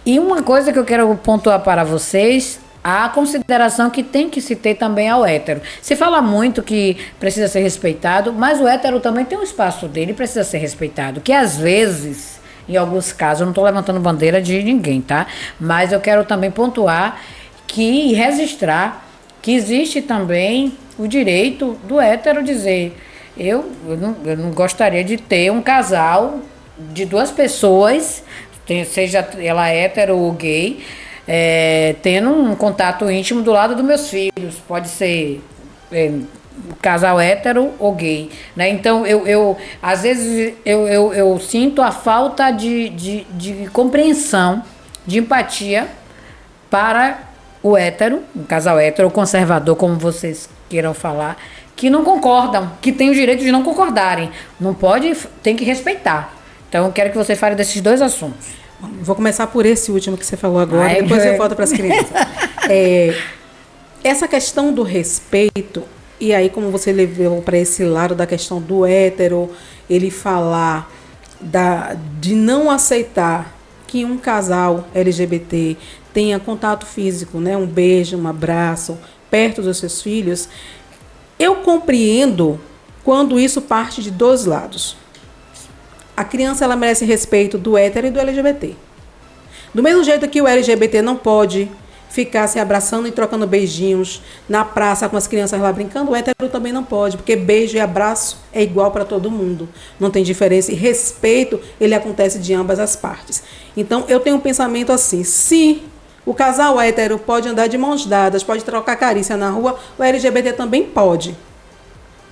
A: E uma coisa que eu quero pontuar para vocês, a consideração que tem que se ter também ao hétero. Se fala muito que precisa ser respeitado, mas o hétero também tem um espaço dele e precisa ser respeitado, que às vezes, em alguns casos, eu não estou levantando bandeira de ninguém, tá? Mas eu quero também pontuar e registrar que existe também o direito do hétero dizer, eu não gostaria de ter um casal de duas pessoas, seja ela hétero ou gay, tendo um contato íntimo do lado dos meus filhos. Pode ser casal hétero ou gay, né? Então, às vezes, eu sinto a falta de compreensão, de empatia para o hétero, um casal hétero ou conservador, como vocês queiram falar, que não concordam, que tem o direito de não concordarem. Não pode, tem que respeitar. Então, eu quero que você fale desses dois assuntos.
B: Vou começar por esse último que você falou agora, depois eu volto para as crianças. Essa questão do respeito, e aí como você levou para esse lado da questão do hétero, ele falar de não aceitar que um casal LGBT tenha contato físico, né? Um beijo, um abraço, perto dos seus filhos, eu compreendo quando isso parte de dois lados. A criança, ela merece respeito do hétero e do LGBT. Do mesmo jeito que o LGBT não pode ficar se abraçando e trocando beijinhos na praça com as crianças lá brincando, o hétero também não pode, porque beijo e abraço é igual para todo mundo. Não tem diferença. E respeito, ele acontece de ambas as partes. Então, eu tenho um pensamento assim, se o casal hétero pode andar de mãos dadas, pode trocar carícia na rua, o LGBT também pode.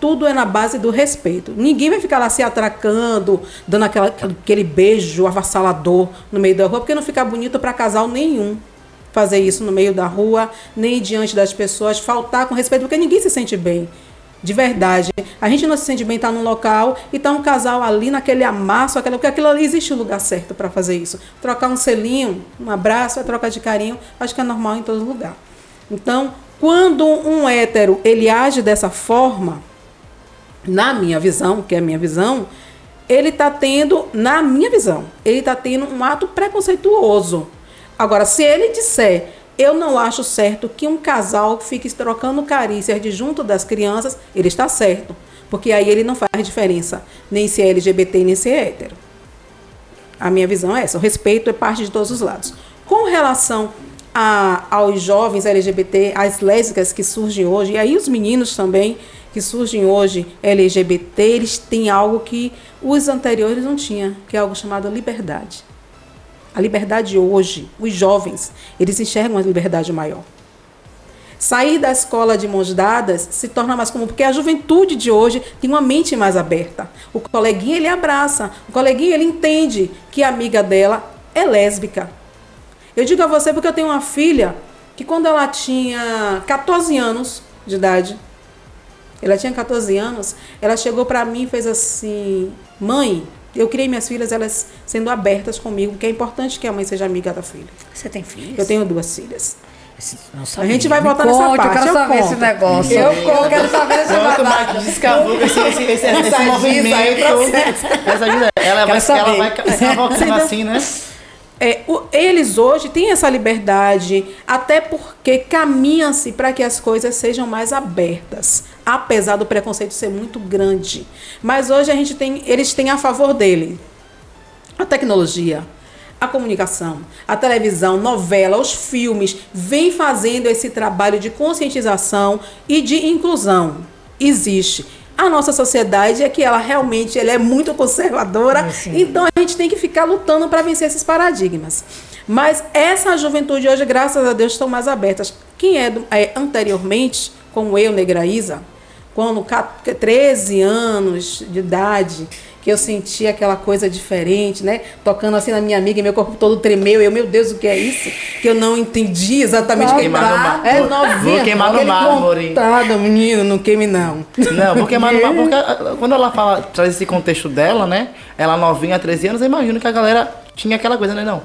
B: Tudo é na base do respeito. Ninguém vai ficar lá se atracando, dando aquele beijo avassalador no meio da rua, porque não fica bonito para casal nenhum fazer isso no meio da rua, nem diante das pessoas, faltar com respeito, porque ninguém se sente bem. De verdade. A gente não se sente bem estar num local e estar um casal ali naquele amasso, porque aquilo ali existe o lugar certo para fazer isso. Trocar um selinho, um abraço, troca de carinho, acho que é normal em todo lugar. Então, quando um hétero, ele age dessa forma, na minha visão, que é a minha visão, ele está tendo, na minha visão, ele está tendo um ato preconceituoso. Agora, se ele disser, eu não acho certo que um casal fique trocando carícias de junto das crianças, ele está certo. Porque aí ele não faz diferença, nem se é LGBT, nem se é hétero. A minha visão é essa, o respeito é parte de todos os lados. Com relação aos jovens LGBT, às lésbicas que surgem hoje, e aí os meninos também, que surgem hoje LGBT, eles têm algo que os anteriores não tinham, que é algo chamado liberdade. A liberdade hoje, os jovens, eles enxergam uma liberdade maior. Sair da escola de mãos dadas se torna mais comum, porque a juventude de hoje tem uma mente mais aberta. O coleguinha, ele abraça. O coleguinha, ele entende que a amiga dela é lésbica. Eu digo a você porque eu tenho uma filha que quando ela tinha 14 anos de idade, ela tinha 14 anos, ela chegou para mim e fez assim: mãe, eu criei minhas filhas, elas sendo abertas comigo, porque é importante que a mãe seja amiga da filha.
A: Você tem filhos?
B: Eu tenho 2 filhas.
A: Não
B: A
A: sabia.
B: gente vai voltar
A: Me
B: nessa
A: conte,
B: parte.
A: Eu quero saber esse
B: conto.
A: negócio. Eu quero saber esse
C: Quanto
A: babado.
C: mais descavou esse
B: Essa
C: movimento. Essa vida, ela vai se avocando assim, né?
B: Eles hoje têm essa liberdade, até porque caminha-se para que as coisas sejam mais abertas, apesar do preconceito ser muito grande. Mas hoje eles têm a favor dele a tecnologia, a comunicação, a televisão, novela, os filmes, vem fazendo esse trabalho de conscientização e de inclusão. Existe. A nossa sociedade é que ela é muito conservadora, então a gente tem que ficar lutando para vencer esses paradigmas. Mas essa juventude hoje, graças a Deus, estão mais abertas. Quem anteriormente, como eu, Negraísa, quando 13 anos de idade, que eu sentia aquela coisa diferente, né? Tocando assim na minha amiga e meu corpo todo tremeu. Meu Deus, o que é isso? Que eu não entendi exatamente o que
C: é.
B: Novinha.
C: Vou queimar no mármore.
B: Menino, não queime não.
C: Não, vou queimar no mármore. Porque quando ela traz esse contexto dela, né? Ela novinha, 13 anos, eu imagino que a galera tinha aquela coisa, né? Não,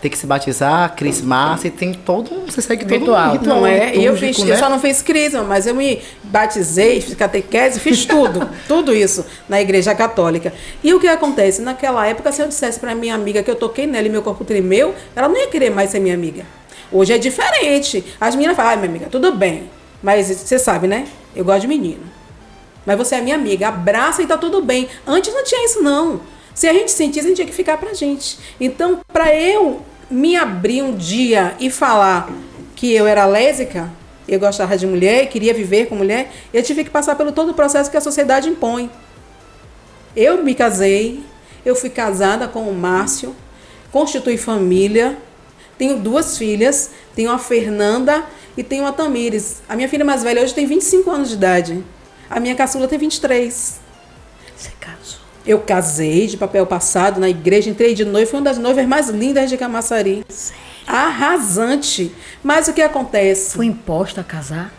C: tem que se batizar, crismar, você tem todo um... Você segue todo um ritual.
B: Não é? E eu
C: né?
B: só não fiz crisma, mas eu me batizei, fiz catequese, fiz tudo. Tudo isso na igreja católica. E o que acontece? Naquela época, se eu dissesse pra minha amiga que eu toquei nela e meu corpo tremeu, ela não ia querer mais ser minha amiga. Hoje é diferente. As meninas falam: ai, minha amiga, tudo bem. Mas você sabe, né? Eu gosto de menino. Mas você é minha amiga, abraça e tá tudo bem. Antes não tinha isso, não. Se a gente sentisse, a gente tinha que ficar pra gente. Então, para eu me abrir um dia e falar que eu era lésbica, eu gostava de mulher e queria viver com mulher, eu tive que passar pelo todo o processo que a sociedade impõe. Eu me casei, eu fui casada com o Márcio, constituí família, tenho 2 filhas, tenho a Fernanda e tenho a Tamires. A minha filha mais velha hoje tem 25 anos de idade. A minha caçula tem 23.
A: Você casou?
B: Eu casei de papel passado na igreja, entrei de noiva, fui uma das noivas mais lindas de Camaçari.
A: Sério?
B: Arrasante. Mas o que acontece?
A: Foi imposta a casar?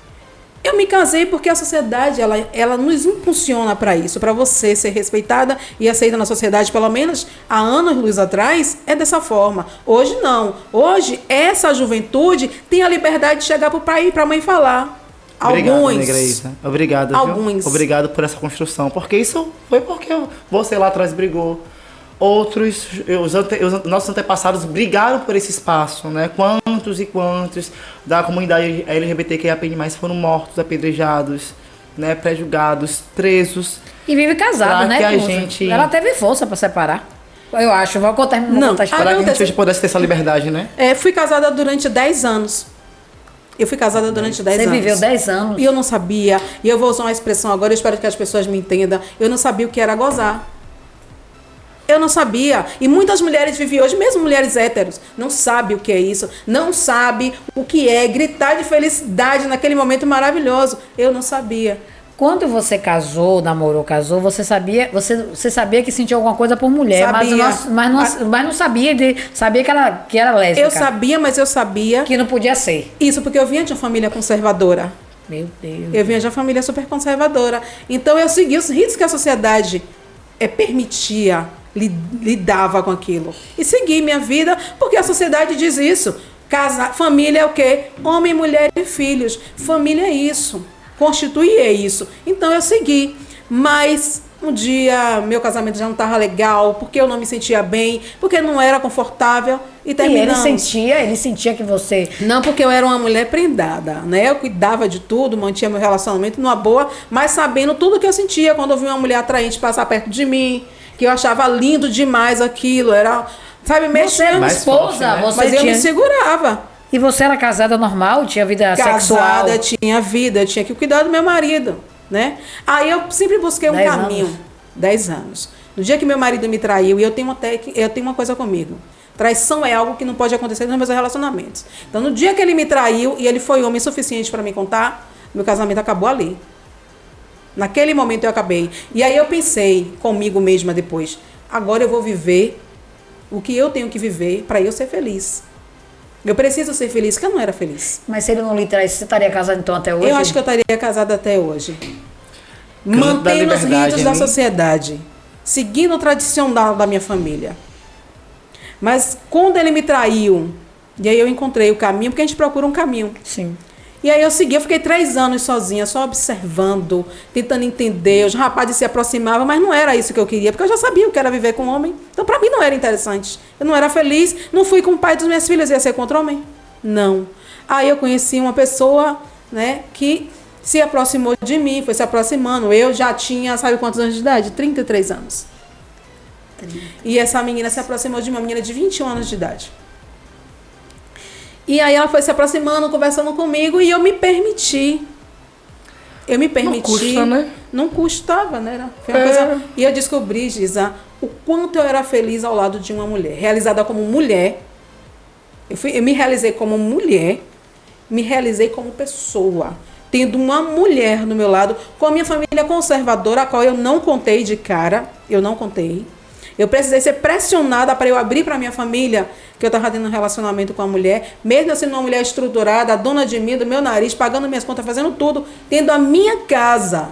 B: Eu me casei porque a sociedade, ela nos impulsiona para isso, para você ser respeitada e aceita na sociedade, pelo menos há anos atrás, é dessa forma. Hoje não. Hoje, essa juventude tem a liberdade de chegar para o pai e para a mãe falar.
C: Obrigado, Negraísa. Obrigado,
B: Alguns.
C: Viu? Obrigado por essa construção. Porque isso foi porque você lá atrás brigou. Outros, os nossos antepassados brigaram por esse espaço, né? Quantos e quantos da comunidade LGBTQIA+, foram mortos, apedrejados, né? Pré-julgados, presos.
A: E vive casada, né?
C: Que a gente...
A: Ela teve força para separar. Eu acho. Vou contar a história.
C: Para que a gente hoje pudesse ter essa liberdade, né?
B: Fui casada durante 10 anos. Eu fui casada durante 10 anos.
A: Você viveu 10 anos.
B: E eu não sabia, e eu vou usar uma expressão agora, eu espero que as pessoas me entendam, eu não sabia o que era gozar. Eu não sabia. E muitas mulheres vivem hoje, mesmo mulheres héteros, não sabem o que é isso, não sabem o que é gritar de felicidade naquele momento maravilhoso. Eu não sabia.
A: Quando você casou, você sabia que sentia alguma coisa por mulher, mas não sabia que era lésbica.
B: Eu sabia, mas eu sabia
A: que não podia ser.
B: Isso, porque eu vinha de uma família conservadora.
A: Meu Deus.
B: Eu vinha de uma família super conservadora. Então eu segui os ritos que a sociedade permitia, lidava com aquilo. E segui minha vida, porque a sociedade diz isso. Família é o quê? Homem, mulher e filhos. Família é isso. Constituir é isso. Então eu segui. Mas um dia meu casamento já não estava legal, porque eu não me sentia bem, porque não era confortável. E terminamos.
A: E ele sentia que você...
B: Não, porque eu era uma mulher prendada, né? Eu cuidava de tudo, mantinha meu relacionamento numa boa, mas sabendo tudo que eu sentia quando eu vi uma mulher atraente passar perto de mim, que eu achava lindo demais aquilo, era... Sabe,
A: você era uma esposa, forte, né?
B: Mas eu me segurava.
A: E você era casada normal? Tinha vida sexual?
B: Casada, tinha vida, eu tinha que cuidar do meu marido, né? Aí eu sempre busquei um caminho. 10 anos. No dia que meu marido me traiu, e eu tenho uma coisa comigo. Traição é algo que não pode acontecer nos meus relacionamentos. Então, no dia que ele me traiu, e ele foi homem suficiente para me contar, meu casamento acabou ali. Naquele momento eu acabei. E aí eu pensei comigo mesma depois, agora eu vou viver o que eu tenho que viver para eu ser feliz. Eu preciso ser feliz, porque eu não era feliz.
A: Mas se ele não lhe traz, você estaria casado então até hoje?
B: Eu acho que eu estaria casada até hoje.
C: Canto da
B: Mantendo os
C: liberdade,
B: ritos da
C: hein?
B: sociedade. Seguindo o tradicional da minha família. Mas quando ele me traiu, e aí eu encontrei o caminho, porque a gente procura um caminho.
A: Sim.
B: E aí eu segui, eu fiquei 3 anos sozinha, só observando, tentando entender. Os rapazes se aproximavam, mas não era isso que eu queria, porque eu já sabia o que era viver com homem. Então, para mim, não era interessante. Eu não era feliz, não fui com o pai das minhas filhas, ia ser contra homem. Não. Aí eu conheci uma pessoa, né, que se aproximou de mim, foi se aproximando. Eu já tinha, sabe quantos anos de idade? 33 anos. E essa menina se aproximou de mim, uma menina de 21 anos de idade. E aí ela foi se aproximando, conversando comigo, e eu me permiti.
C: Não custa, né?
B: Não custava, né? Foi uma coisa... E eu descobri, Giza, o quanto eu era feliz ao lado de uma mulher. Realizada como mulher. Eu me realizei como mulher, me realizei como pessoa. Tendo uma mulher do meu lado, com a minha família conservadora, a qual eu não contei de cara. Eu não contei. Eu precisei ser pressionada para eu abrir para minha família que eu estava tendo um relacionamento com a mulher, mesmo eu sendo uma mulher estruturada, dona de mim, do meu nariz, pagando minhas contas, fazendo tudo, tendo a minha casa.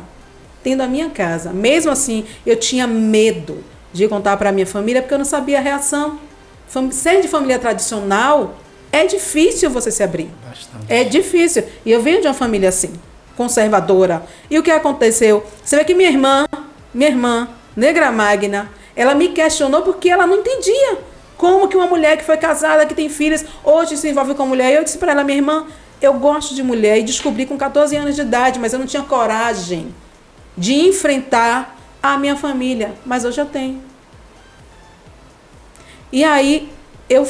B: Mesmo assim, eu tinha medo de contar para a minha família, porque eu não sabia a reação. Ser de família tradicional, é difícil você se abrir.
C: Bastante.
B: É difícil. E eu venho de uma família assim, conservadora. E o que aconteceu? Você vê que minha irmã, negra magna, ela me questionou porque ela não entendia como que uma mulher que foi casada, que tem filhos, hoje se envolve com mulher. E eu disse para ela, minha irmã, eu gosto de mulher, e descobri com 14 anos de idade, mas eu não tinha coragem de enfrentar a minha família. Mas hoje eu tenho. E aí eu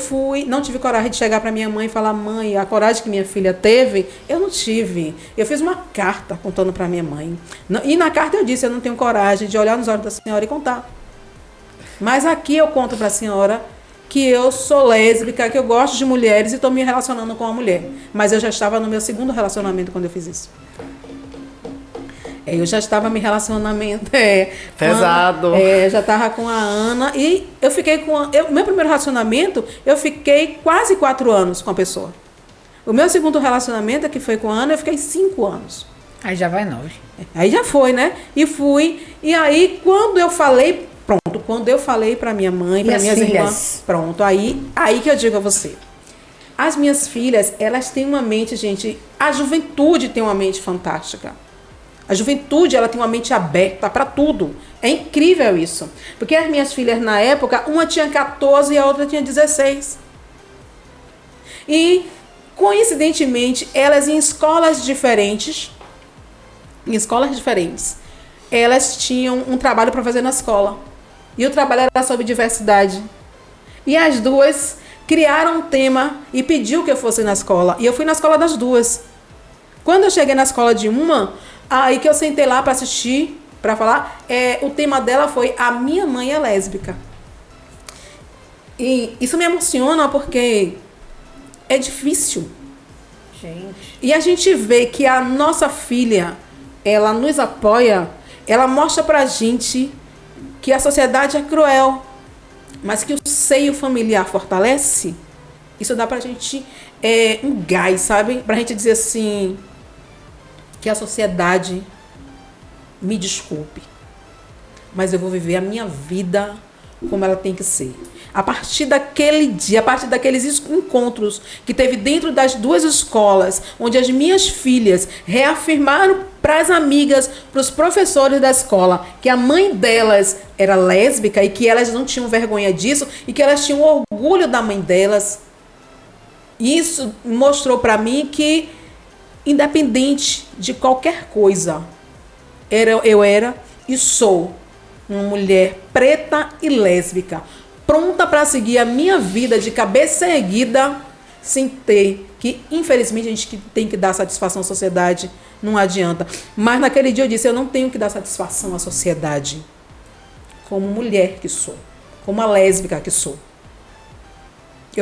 B: não tive coragem de chegar para minha mãe e falar, mãe, a coragem que minha filha teve, eu não tive. Eu fiz uma carta contando para minha mãe. E na carta eu disse, eu não tenho coragem de olhar nos olhos da senhora e contar. Mas aqui eu conto para a senhora que eu sou lésbica, que eu gosto de mulheres e estou me relacionando com uma mulher. Mas eu já estava no meu 2º relacionamento quando eu fiz isso. Eu já estava me relacionamento...
C: Pesado.
B: Já estava com a Ana e eu fiquei com... meu primeiro relacionamento, eu fiquei quase 4 anos com a pessoa. O meu 2º relacionamento, que foi com a Ana, eu fiquei 5 anos.
A: Aí já vai 9.
B: Aí já foi, né? E fui. E aí, quando eu falei para minha mãe, para minhas irmãs, pronto, aí que eu digo a você. As minhas filhas, elas têm uma mente, gente, a juventude tem uma mente fantástica. A juventude, ela tem uma mente aberta para tudo. É incrível isso. Porque as minhas filhas, na época, uma tinha 14 e a outra tinha 16. E, coincidentemente, elas em escolas diferentes, elas tinham um trabalho para fazer na escola. E o trabalho era sobre diversidade. E as duas criaram um tema e pediu que eu fosse na escola. E eu fui na escola das duas. Quando eu cheguei na escola de uma, aí que eu sentei lá para assistir, para falar, o tema dela foi A Minha Mãe é Lésbica. E isso me emociona porque é difícil.
A: Gente.
B: E a gente vê que a nossa filha, ela nos apoia, ela mostra pra gente que a sociedade é cruel, mas que o seio familiar fortalece. Isso dá pra gente um gás, sabe? Pra gente dizer assim, que a sociedade, me desculpe, mas eu vou viver a minha vida como ela tem que ser. A partir daquele dia, a partir daqueles encontros que teve dentro das duas escolas, onde as minhas filhas reafirmaram para as amigas, para os professores da escola, que a mãe delas era lésbica e que elas não tinham vergonha disso e que elas tinham orgulho da mãe delas. Isso mostrou para mim que, independente de qualquer coisa, eu era e sou uma mulher preta e lésbica, pronta para seguir a minha vida de cabeça erguida, sem ter que, infelizmente, a gente tem que dar satisfação à sociedade, não adianta. Mas naquele dia eu disse, eu não tenho que dar satisfação à sociedade, como mulher que sou, como a lésbica que sou.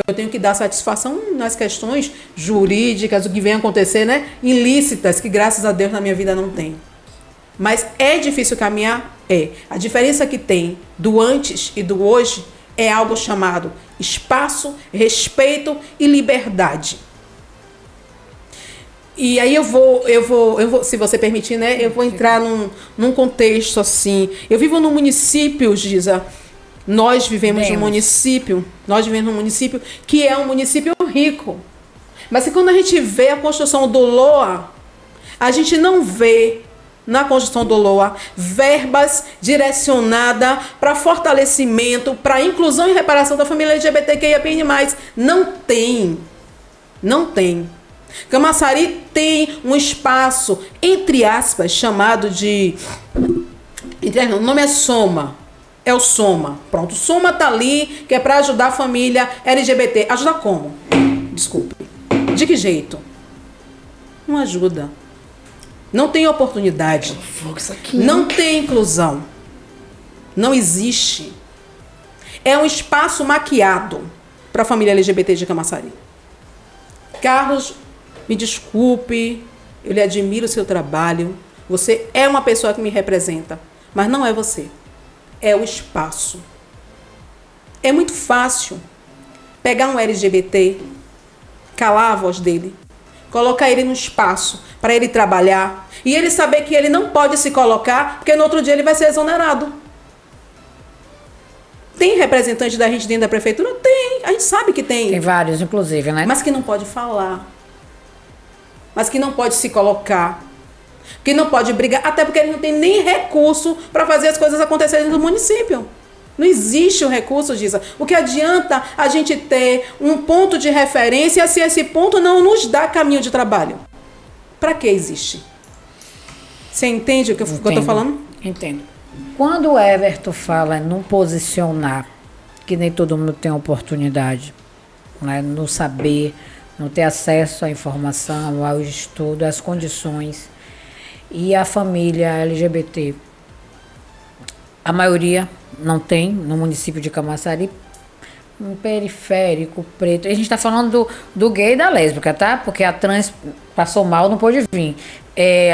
B: Eu tenho que dar satisfação nas questões jurídicas, o que vem acontecer, né? Ilícitas, que graças a Deus na minha vida não tem. Mas é difícil caminhar? É. A diferença que tem do antes e do hoje é algo chamado espaço, respeito e liberdade. E aí eu vou, se você permitir, né? Eu vou entrar num contexto assim. Eu vivo num município, Giza. Nós vivemos num município que é um município rico. Mas que quando a gente vê a construção do LOA, a gente não vê na construção do LOA verbas direcionadas para fortalecimento, para inclusão e reparação da família LGBTQIA+. Não tem. Não tem. Camaçari tem um espaço, entre aspas, chamado de... O nome é Soma. É o Soma. Pronto, o Soma tá ali, que é para ajudar a família LGBT. Ajudar como? Desculpe. De que jeito? Não ajuda. Não tem oportunidade. Não tem inclusão. Não existe. É um espaço maquiado para a família LGBT de Camaçari. Carlos, me desculpe, eu lhe admiro o seu trabalho. Você é uma pessoa que me representa, mas não é você. É o espaço. É muito fácil pegar um LGBT, calar a voz dele, colocar ele no espaço para ele trabalhar e ele saber que ele não pode se colocar porque no outro dia ele vai ser exonerado. Tem representante da gente dentro da prefeitura? Tem, a gente sabe que tem.
A: Tem vários, inclusive, né?
B: Mas que não pode falar. Mas que não pode se colocar. Que não pode brigar, até porque ele não tem nem recurso para fazer as coisas acontecerem no município. Não existe o recurso, Giza. O que adianta a gente ter um ponto de referência se esse ponto não nos dá caminho de trabalho? Para que existe? Você entende o que eu estou falando?
A: Entendo. Quando o Everton fala num posicionar, que nem todo mundo tem oportunidade, né, no saber, não ter acesso à informação, ao estudo, às condições, e a família LGBT, a maioria não tem no município de Camaçari, um periférico, preto. A gente está falando do gay e da lésbica, tá? Porque a trans passou mal, não pôde vir.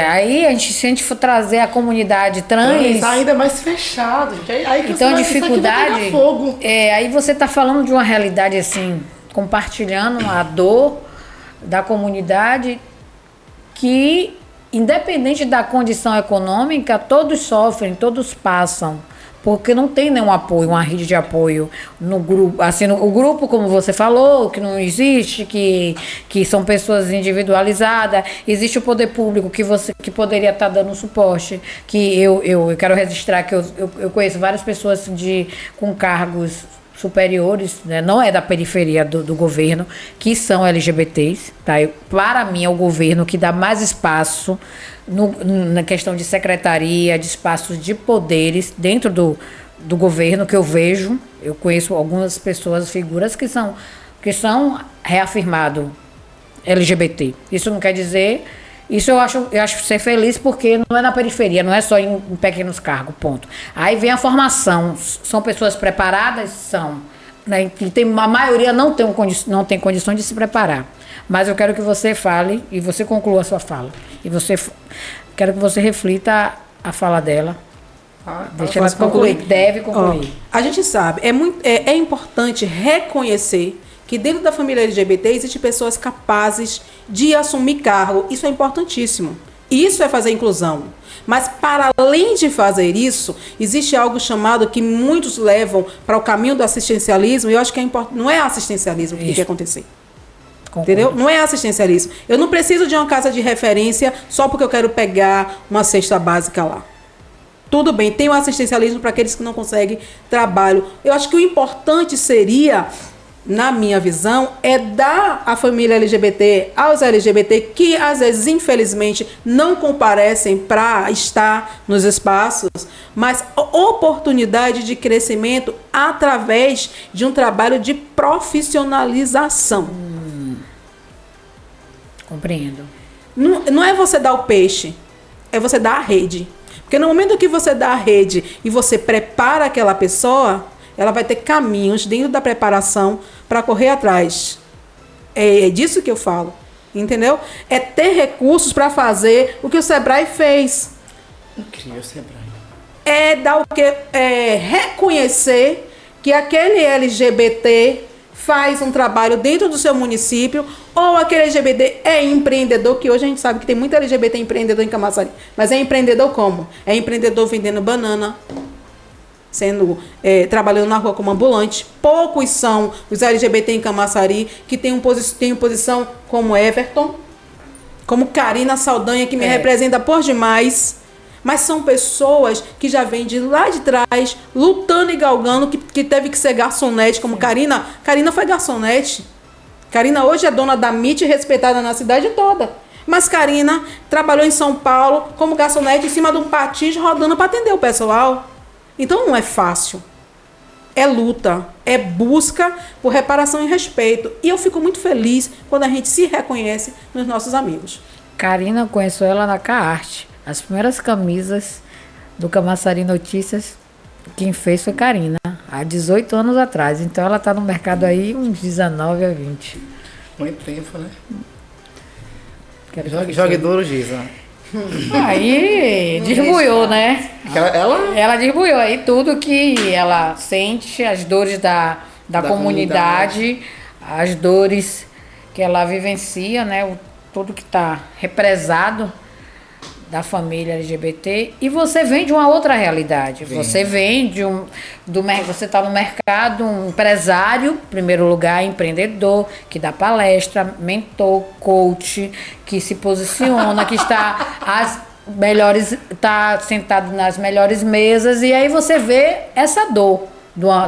A: Aí, se a gente for trazer a comunidade trans...
C: Tá ainda mais fechado, gente. Aí que
A: então,
C: você
A: dificuldade...
C: fogo.
A: Aí você está falando de uma realidade, assim, compartilhando a dor da comunidade que, independente da condição econômica, todos sofrem, todos passam. Porque não tem nenhum apoio, uma rede de apoio no grupo. Assim, o grupo, como você falou, que não existe, que são pessoas individualizadas. Existe o poder público que poderia estar dando suporte. Que eu quero registrar que eu conheço várias pessoas com cargos superiores, né? Não é da periferia do governo, que são LGBTs. Tá? Para mim, é o governo que dá mais espaço na questão de secretaria, de espaços de poderes dentro do governo que eu vejo. Eu conheço algumas pessoas, figuras que são reafirmado LGBT. Isso não quer dizer... Isso eu acho ser feliz porque não é na periferia, não é só em pequenos cargos, ponto. Aí vem a formação. São pessoas preparadas? São. Né? A maioria não tem condições de se preparar. Mas eu quero que você fale e você conclua a sua fala. Quero que você reflita a fala dela. Deixa ela concluir. Deve concluir.
B: A gente sabe, é importante reconhecer que dentro da família LGBT existem pessoas capazes de assumir cargo. Isso é importantíssimo. Isso é fazer inclusão. Mas para além de fazer isso, existe algo chamado que muitos levam para o caminho do assistencialismo, e eu acho que é importante. Não é assistencialismo que tem que acontecer. Concordo. Entendeu? Não é assistencialismo. Eu não preciso de uma casa de referência só porque eu quero pegar uma cesta básica lá. Tudo bem, tem o assistencialismo para aqueles que não conseguem trabalho. Eu acho que o importante seria, na minha visão, é dar à família LGBT, aos LGBT, que às vezes, infelizmente, não comparecem para estar nos espaços, mas oportunidade de crescimento através de um trabalho de profissionalização.
A: Compreendo.
B: Não é você dar o peixe, é você dar a rede. Porque no momento que você dá a rede e você prepara aquela pessoa, ela vai ter caminhos dentro da preparação para correr atrás. É disso que eu falo, entendeu? É ter recursos para fazer o que o Sebrae fez.
C: Incrível, Sebrae.
B: É dar o quê? É reconhecer que aquele LGBT faz um trabalho dentro do seu município, ou aquele LGBT é empreendedor, que hoje a gente sabe que tem muito LGBT empreendedor em Camaçari, mas é empreendedor como? É empreendedor vendendo banana, trabalhando na rua como ambulante. Poucos são os LGBT em Camaçari que têm posição como Everton, como Karina Saldanha, que me representa por demais. Mas são pessoas que já vêm de lá de trás, lutando e galgando, que teve que ser garçonete, como Karina. Karina foi garçonete. Karina hoje é dona da MIT, respeitada na cidade toda. Mas Karina trabalhou em São Paulo como garçonete em cima de um patins rodando para atender o pessoal. Então não é fácil. É luta, é busca por reparação e respeito. E eu fico muito feliz quando a gente se reconhece nos nossos amigos.
A: Karina, conheço ela na Caarte. As primeiras camisas do Camaçari Notícias, quem fez foi Karina, há 18 anos atrás. Então ela está no mercado aí uns 19 a 20.
C: Muito tempo, né?
A: Quero
C: Jogue duro, Giza.
A: Aí desbuiou, né?
C: Ela
A: desbuiou aí tudo que ela sente, as dores da comunidade, as dores que ela vivencia, né? Tudo que está represado da família LGBT. E você vem de uma outra realidade. Você vem você está no mercado, um empresário, em primeiro lugar, empreendedor, que dá palestra, mentor, coach, que se posiciona, que está sentado nas melhores mesas, e aí você vê essa dor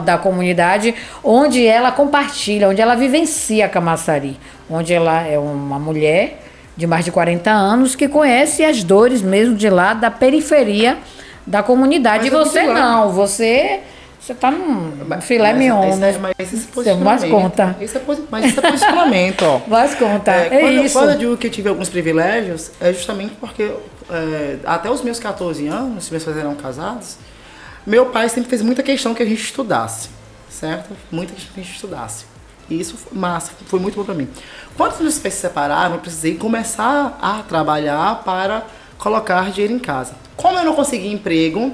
A: da comunidade, onde ela compartilha, onde ela vivencia a Camaçari, onde ela é uma mulher de mais de 40 anos que conhece as dores mesmo de lá da periferia da comunidade.
C: Mas
A: e você não, você está num filé mignon.
C: Mas esse posicionamento...
A: Mais conta.
C: Mas isso é posicionamento, ó.
A: Mais conta, isso.
C: Quando eu digo que eu tive alguns privilégios, é justamente porque até os meus 14 anos, meus pais eram casados, meu pai sempre fez muita questão que a gente estudasse, certo? Muita questão que a gente estudasse. E isso foi muito bom para mim. Quando meus pais se separaram, eu precisei começar a trabalhar para colocar dinheiro em casa. Como eu não consegui emprego,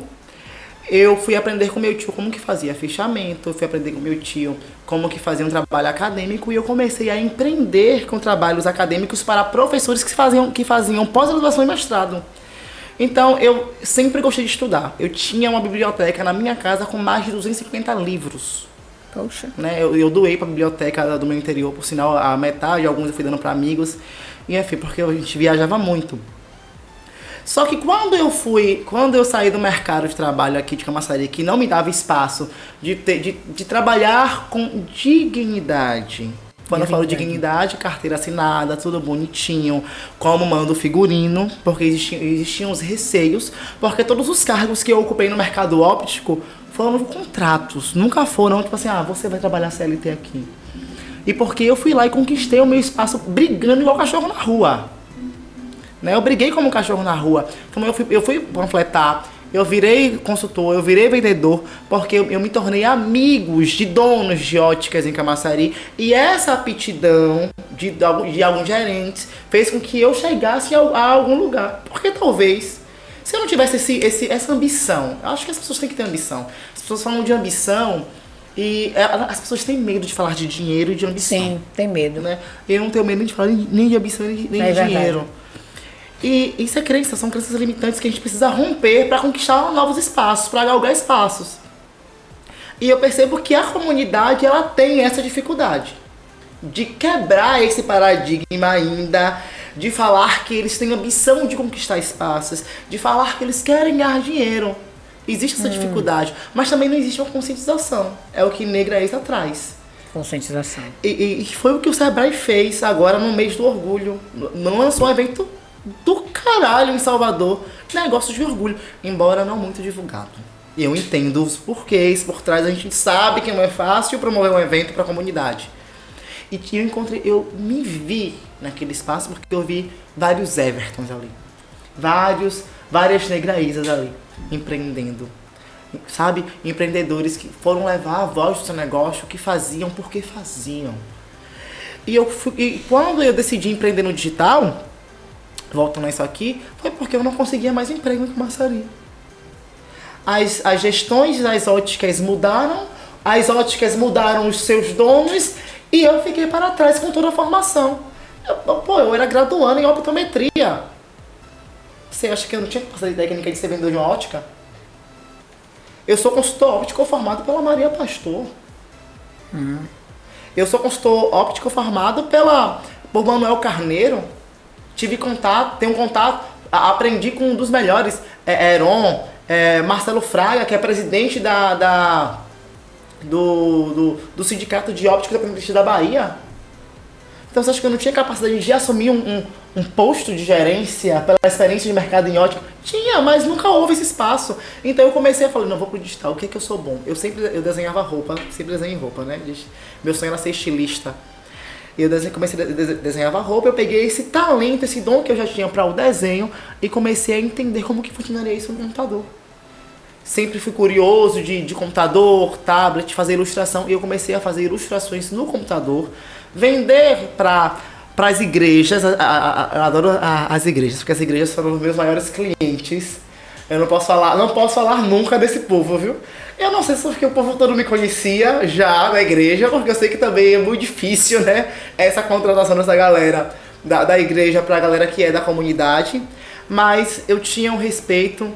C: eu fui aprender com meu tio como que fazia fichamento, eu fui aprender com meu tio como que fazia um trabalho acadêmico, e eu comecei a empreender com trabalhos acadêmicos para professores que faziam pós-graduação e mestrado. Então, eu sempre gostei de estudar. Eu tinha uma biblioteca na minha casa com mais de 250 livros.
A: Poxa.
C: Né? Eu doei para a biblioteca do meu interior, por sinal, a metade, alguns eu fui dando para amigos, e enfim, porque a gente viajava muito. Só que quando eu saí do mercado de trabalho aqui de Camaçari, que não me dava espaço de trabalhar com dignidade. Quando eu falo dignidade, carteira assinada, tudo bonitinho, como manda o figurino, porque existiam os receios, porque todos os cargos que eu ocupei no mercado óptico foram contratos, nunca foram tipo assim, você vai trabalhar CLT aqui. E porque eu fui lá e conquistei o meu espaço brigando igual cachorro na rua. Né? Eu briguei como cachorro na rua. Então eu fui panfletar, eu virei consultor, eu virei vendedor, porque eu me tornei amigos de donos de óticas em Camaçari. E essa aptidão de alguns gerentes fez com que eu chegasse a algum lugar. Porque talvez, se eu não tivesse essa ambição, eu acho que as pessoas têm que ter ambição. As pessoas falam de ambição e as pessoas têm medo de falar de dinheiro e de ambição.
A: Sim, tem medo.
C: Né? Eu não tenho medo nem de falar nem de ambição nem de dinheiro. E isso é crença, são crenças limitantes que a gente precisa romper para conquistar novos espaços, para galgar espaços. E eu percebo que a comunidade, ela tem essa dificuldade de quebrar esse paradigma ainda, de falar que eles têm ambição de conquistar espaços, de falar que eles querem ganhar dinheiro. Existe essa dificuldade, mas também não existe uma conscientização. É o que Negra Extra traz.
A: Conscientização.
C: E foi o que o Sebrae fez agora no mês do orgulho. Lançou um evento do caralho em Salvador, negócio de orgulho, embora não muito divulgado. E eu entendo os porquês por trás, a gente sabe que não é fácil promover um evento para a comunidade. E eu me vi naquele espaço porque eu vi vários Evertons ali, várias Negraísas ali, empreendendo. Sabe? Empreendedores que foram levar a voz do seu negócio, que faziam porque faziam. E quando eu decidi empreender no digital, voltando a isso aqui, foi porque eu não conseguia mais emprego em Camaçari. As gestões das óticas mudaram, as óticas mudaram os seus donos e eu fiquei para trás com toda a formação. Eu era graduando em optometria. Você acha que eu não tinha capacidade técnica de ser vendedor de uma ótica? Eu sou consultor óptico formado pela Maria Pastor. Eu sou consultor óptico formado por Manuel Carneiro. Tenho contato, aprendi com um dos melhores, Heron, Marcelo Fraga, que é presidente do Sindicato de Ópticos Dependentes da Bahia. Então você acha que eu não tinha capacidade de assumir um posto de gerência pela experiência de mercado em ótica? Tinha, mas nunca houve esse espaço. Então eu comecei a falar, não, vou pro digital, o que é que eu sou bom? Eu desenhava roupa, sempre desenhei roupa, né? Meu sonho era ser estilista. Eu comecei a desenhar roupa, eu peguei esse talento, esse dom que eu já tinha para o desenho e comecei a entender como que funcionaria isso no computador. Sempre fui curioso de computador, tablet, fazer ilustração e eu comecei a fazer ilustrações no computador, vender para as igrejas. Eu adoro as igrejas, porque as igrejas foram os meus maiores clientes. Eu não posso falar nunca desse povo, viu? Eu não sei se porque o povo todo me conhecia já na igreja, porque eu sei que também é muito difícil, né? Essa contratação dessa galera da igreja pra galera que é da comunidade. Mas eu tinha um respeito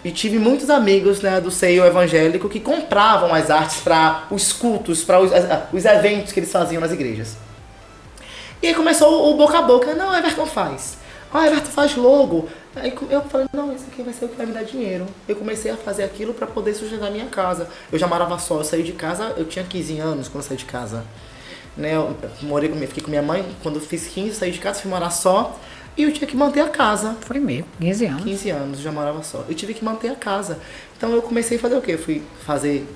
C: e tive muitos amigos, né, do seio evangélico que compravam as artes para os cultos, para os eventos que eles faziam nas igrejas. E aí começou o boca a boca. Não, Everton faz. Everton faz logo. Aí eu falei, não, isso aqui vai ser o que vai me dar dinheiro. Eu comecei a fazer aquilo para poder sustentar minha casa. Eu já morava só, eu saí de casa, eu tinha 15 anos quando eu saí de casa. Né, fiquei com minha mãe, quando eu fiz 15, saí de casa, fui morar só. E eu tinha que manter a casa.
A: Foi mesmo, 15 anos.
C: 15 anos, já morava só. Eu tive que manter a casa. Então eu comecei a fazer o quê? Eu fui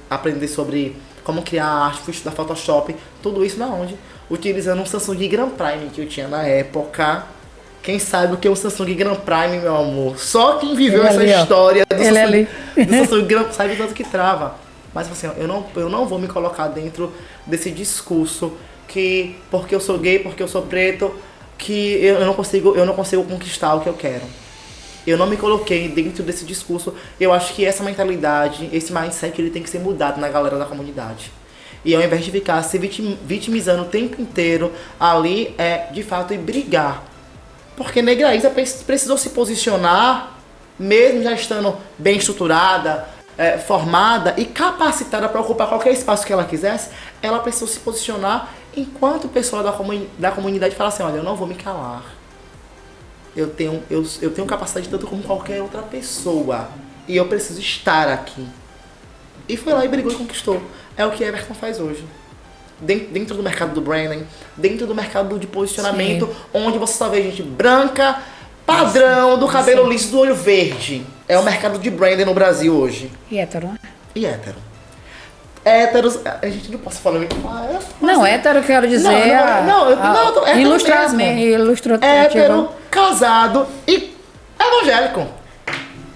C: aprender sobre como criar arte, fui estudar Photoshop. Tudo isso na onde? Utilizando um Samsung Grand Prime que eu tinha na época. Quem sabe o que é um Samsung Grand Prime, meu amor? Só quem viveu essa história do Samsung Grand Prime sabe tanto que trava. Mas assim, eu não vou me colocar dentro desse discurso que porque eu sou gay, porque eu sou preto, que eu não consigo conquistar o que eu quero. Eu não me coloquei dentro desse discurso. Eu acho que essa mentalidade, esse mindset, ele tem que ser mudado na galera da comunidade. E ao invés de ficar se vitimizando o tempo inteiro, ali de fato, brigar. Porque Negra Isa precisou se posicionar, mesmo já estando bem estruturada, formada e capacitada para ocupar qualquer espaço que ela quisesse, ela precisou se posicionar enquanto pessoa da comunidade fala assim, olha, eu não vou me calar. Eu tenho capacidade tanto como qualquer outra pessoa. E eu preciso estar aqui. E foi lá e brigou e conquistou. É o que Everton faz hoje. Dentro do mercado do branding, dentro do mercado de posicionamento, sim, onde você só vê gente branca, padrão, do cabelo liso, do olho verde. É o mercado de branding no Brasil hoje.
A: E hétero, né?
C: E hétero. Héteros, a gente não pode falar muito.
A: Não, hétero, quero dizer. Ilustrativo.
C: Hétero, casado e evangélico.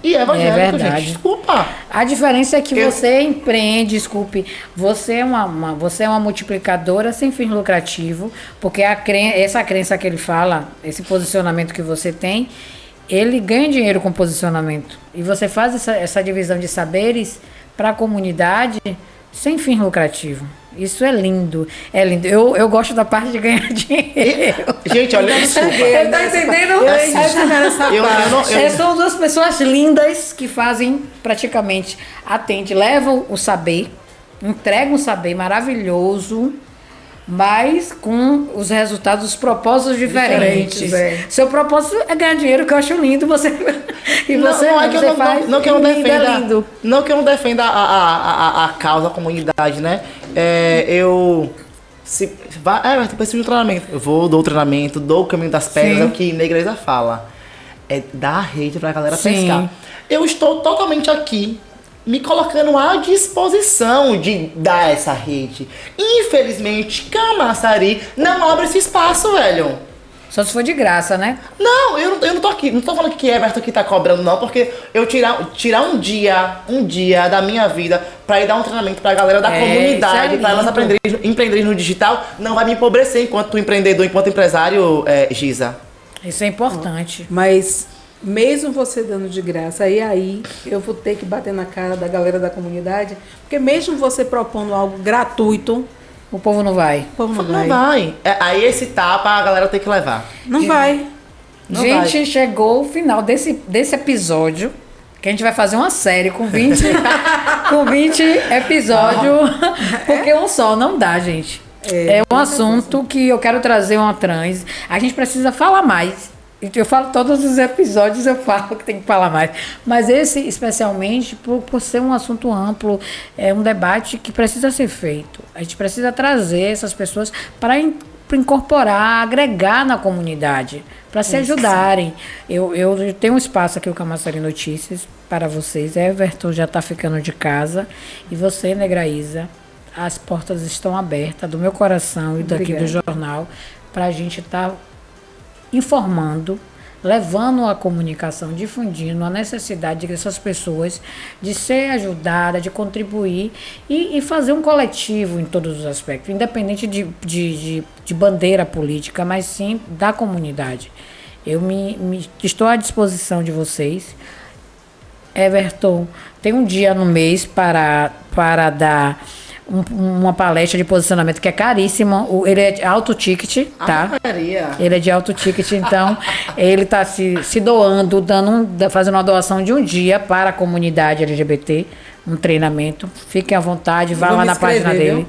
C: É verdade. Gente, desculpa.
A: A diferença é que você empreende, você é uma multiplicadora sem fim lucrativo, porque essa crença que ele fala, esse posicionamento que você tem, ele ganha dinheiro com posicionamento. E você faz essa divisão de saberes para a comunidade sem fim lucrativo. Isso é lindo. É lindo. Eu gosto da parte de ganhar dinheiro.
C: Gente, olha, desculpa.
A: Você tá entendendo? São duas pessoas lindas que fazem praticamente, levam o saber, entregam o saber maravilhoso, mas com os resultados, os propósitos diferentes. Seu propósito é ganhar dinheiro, que eu acho lindo. Não que eu não defenda a causa, a comunidade, né? Tu precisa de um treinamento. Eu dou o treinamento, dou o caminho das pedras, sim, é o que Negra Isa fala. É dar a rede pra galera, sim, pescar. Eu estou totalmente aqui, me colocando à disposição de dar essa rede. Infelizmente, Camaçari não abre esse espaço, velho. Só se for de graça, né?
C: Não, eu não tô aqui. Não tô falando que Everton aqui tá cobrando, não. Porque eu tirar um dia da minha vida pra ir dar um treinamento pra galera da comunidade, pra elas empreenderem no digital, não vai me empobrecer enquanto empreendedor, enquanto empresário, Giza.
A: Isso é importante.
B: Mas mesmo você dando de graça, e aí eu vou ter que bater na cara da galera da comunidade, porque mesmo você propondo algo gratuito,
A: O povo não vai.
B: o povo não
C: Não
B: vai.
C: vai. Aí esse tapa a galera tem que levar.
B: Não vai.
C: Não
A: Gente,
C: vai.
A: chegou o final desse episódio, que a gente vai fazer uma série com 20, com 20 episódios, porque um só não dá, gente. É um assunto que eu quero trazer uma trans. A gente precisa falar mais. Eu falo todos os episódios, eu falo que tem que falar mais. Mas esse, especialmente, por ser um assunto amplo, é um debate que precisa ser feito. A gente precisa trazer essas pessoas para incorporar, agregar na comunidade, para se ajudarem. Eu tenho um espaço aqui, o Camaçari Notícias, para vocês. Everton já está ficando de casa. E você, Negraísa, as portas estão abertas do meu coração e daqui do jornal para a gente estar informando, levando a comunicação, difundindo a necessidade dessas pessoas de ser ajudadas, de contribuir e fazer um coletivo em todos os aspectos, independente de bandeira política, mas sim da comunidade. Eu estou à disposição de vocês. Everton, tem um dia no mês para dar uma palestra de posicionamento que é caríssima. Ele é de alto ticket, tá?
C: Maria.
A: Ele é de alto ticket, então ele está se doando, fazendo uma doação de um dia para a comunidade LGBT, um treinamento. Fiquem à vontade, vá lá na página dele.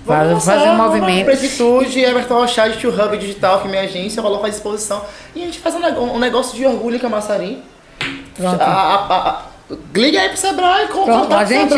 A: Fazer um movimento.
C: Prefeitura, Everton Rochard, Tio Hub Digital, que é minha agência, eu coloco à disposição. E a gente faz um negócio de orgulho em Camaçari.
A: Pronto.
C: Liga aí pro Sebrae,
A: Pronto, a gente,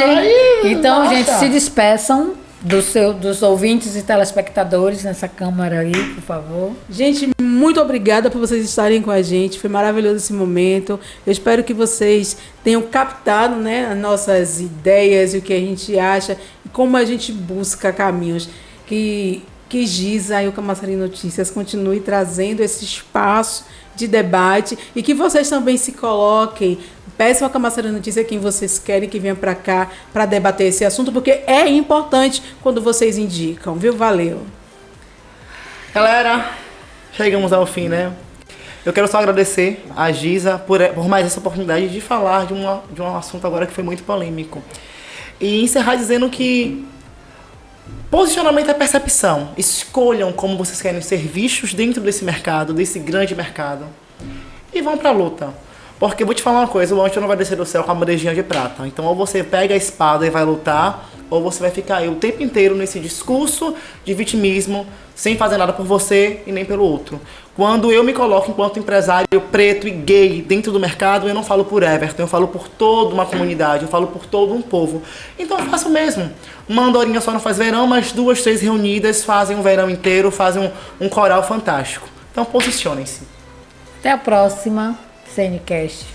A: então, gente, se despeçam dos ouvintes e telespectadores nessa câmara aí, por favor.
B: Gente, muito obrigada por vocês estarem com a gente. Foi maravilhoso esse momento. Eu espero que vocês tenham captado, né, as nossas ideias e o que a gente acha e como a gente busca caminhos que Giza e o Camaçari Notícias continue trazendo esse espaço de debate e que vocês também se coloquem. Peçam a Camaçari Notícia quem vocês querem que venha para cá para debater esse assunto, porque é importante quando vocês indicam, viu? Valeu.
C: Galera, chegamos ao fim, né? Eu quero só agradecer a Giza por mais essa oportunidade de falar de um assunto agora que foi muito polêmico. E encerrar dizendo que posicionamento é percepção. Escolham como vocês querem ser vistos dentro desse mercado, desse grande mercado. E vão pra luta. Porque eu vou te falar uma coisa, o anjo não vai descer do céu com a bandejinha de prata. Então ou você pega a espada e vai lutar, ou você vai ficar aí o tempo inteiro nesse discurso de vitimismo, sem fazer nada por você e nem pelo outro. Quando eu me coloco enquanto empresário preto e gay dentro do mercado, eu não falo por Everton, eu falo por toda uma comunidade, eu falo por todo um povo. Então eu faço o mesmo. Uma andorinha só não faz verão, mas 2, 3 reunidas fazem um verão inteiro, fazem um coral fantástico. Então posicionem-se.
A: Até a próxima CNCast.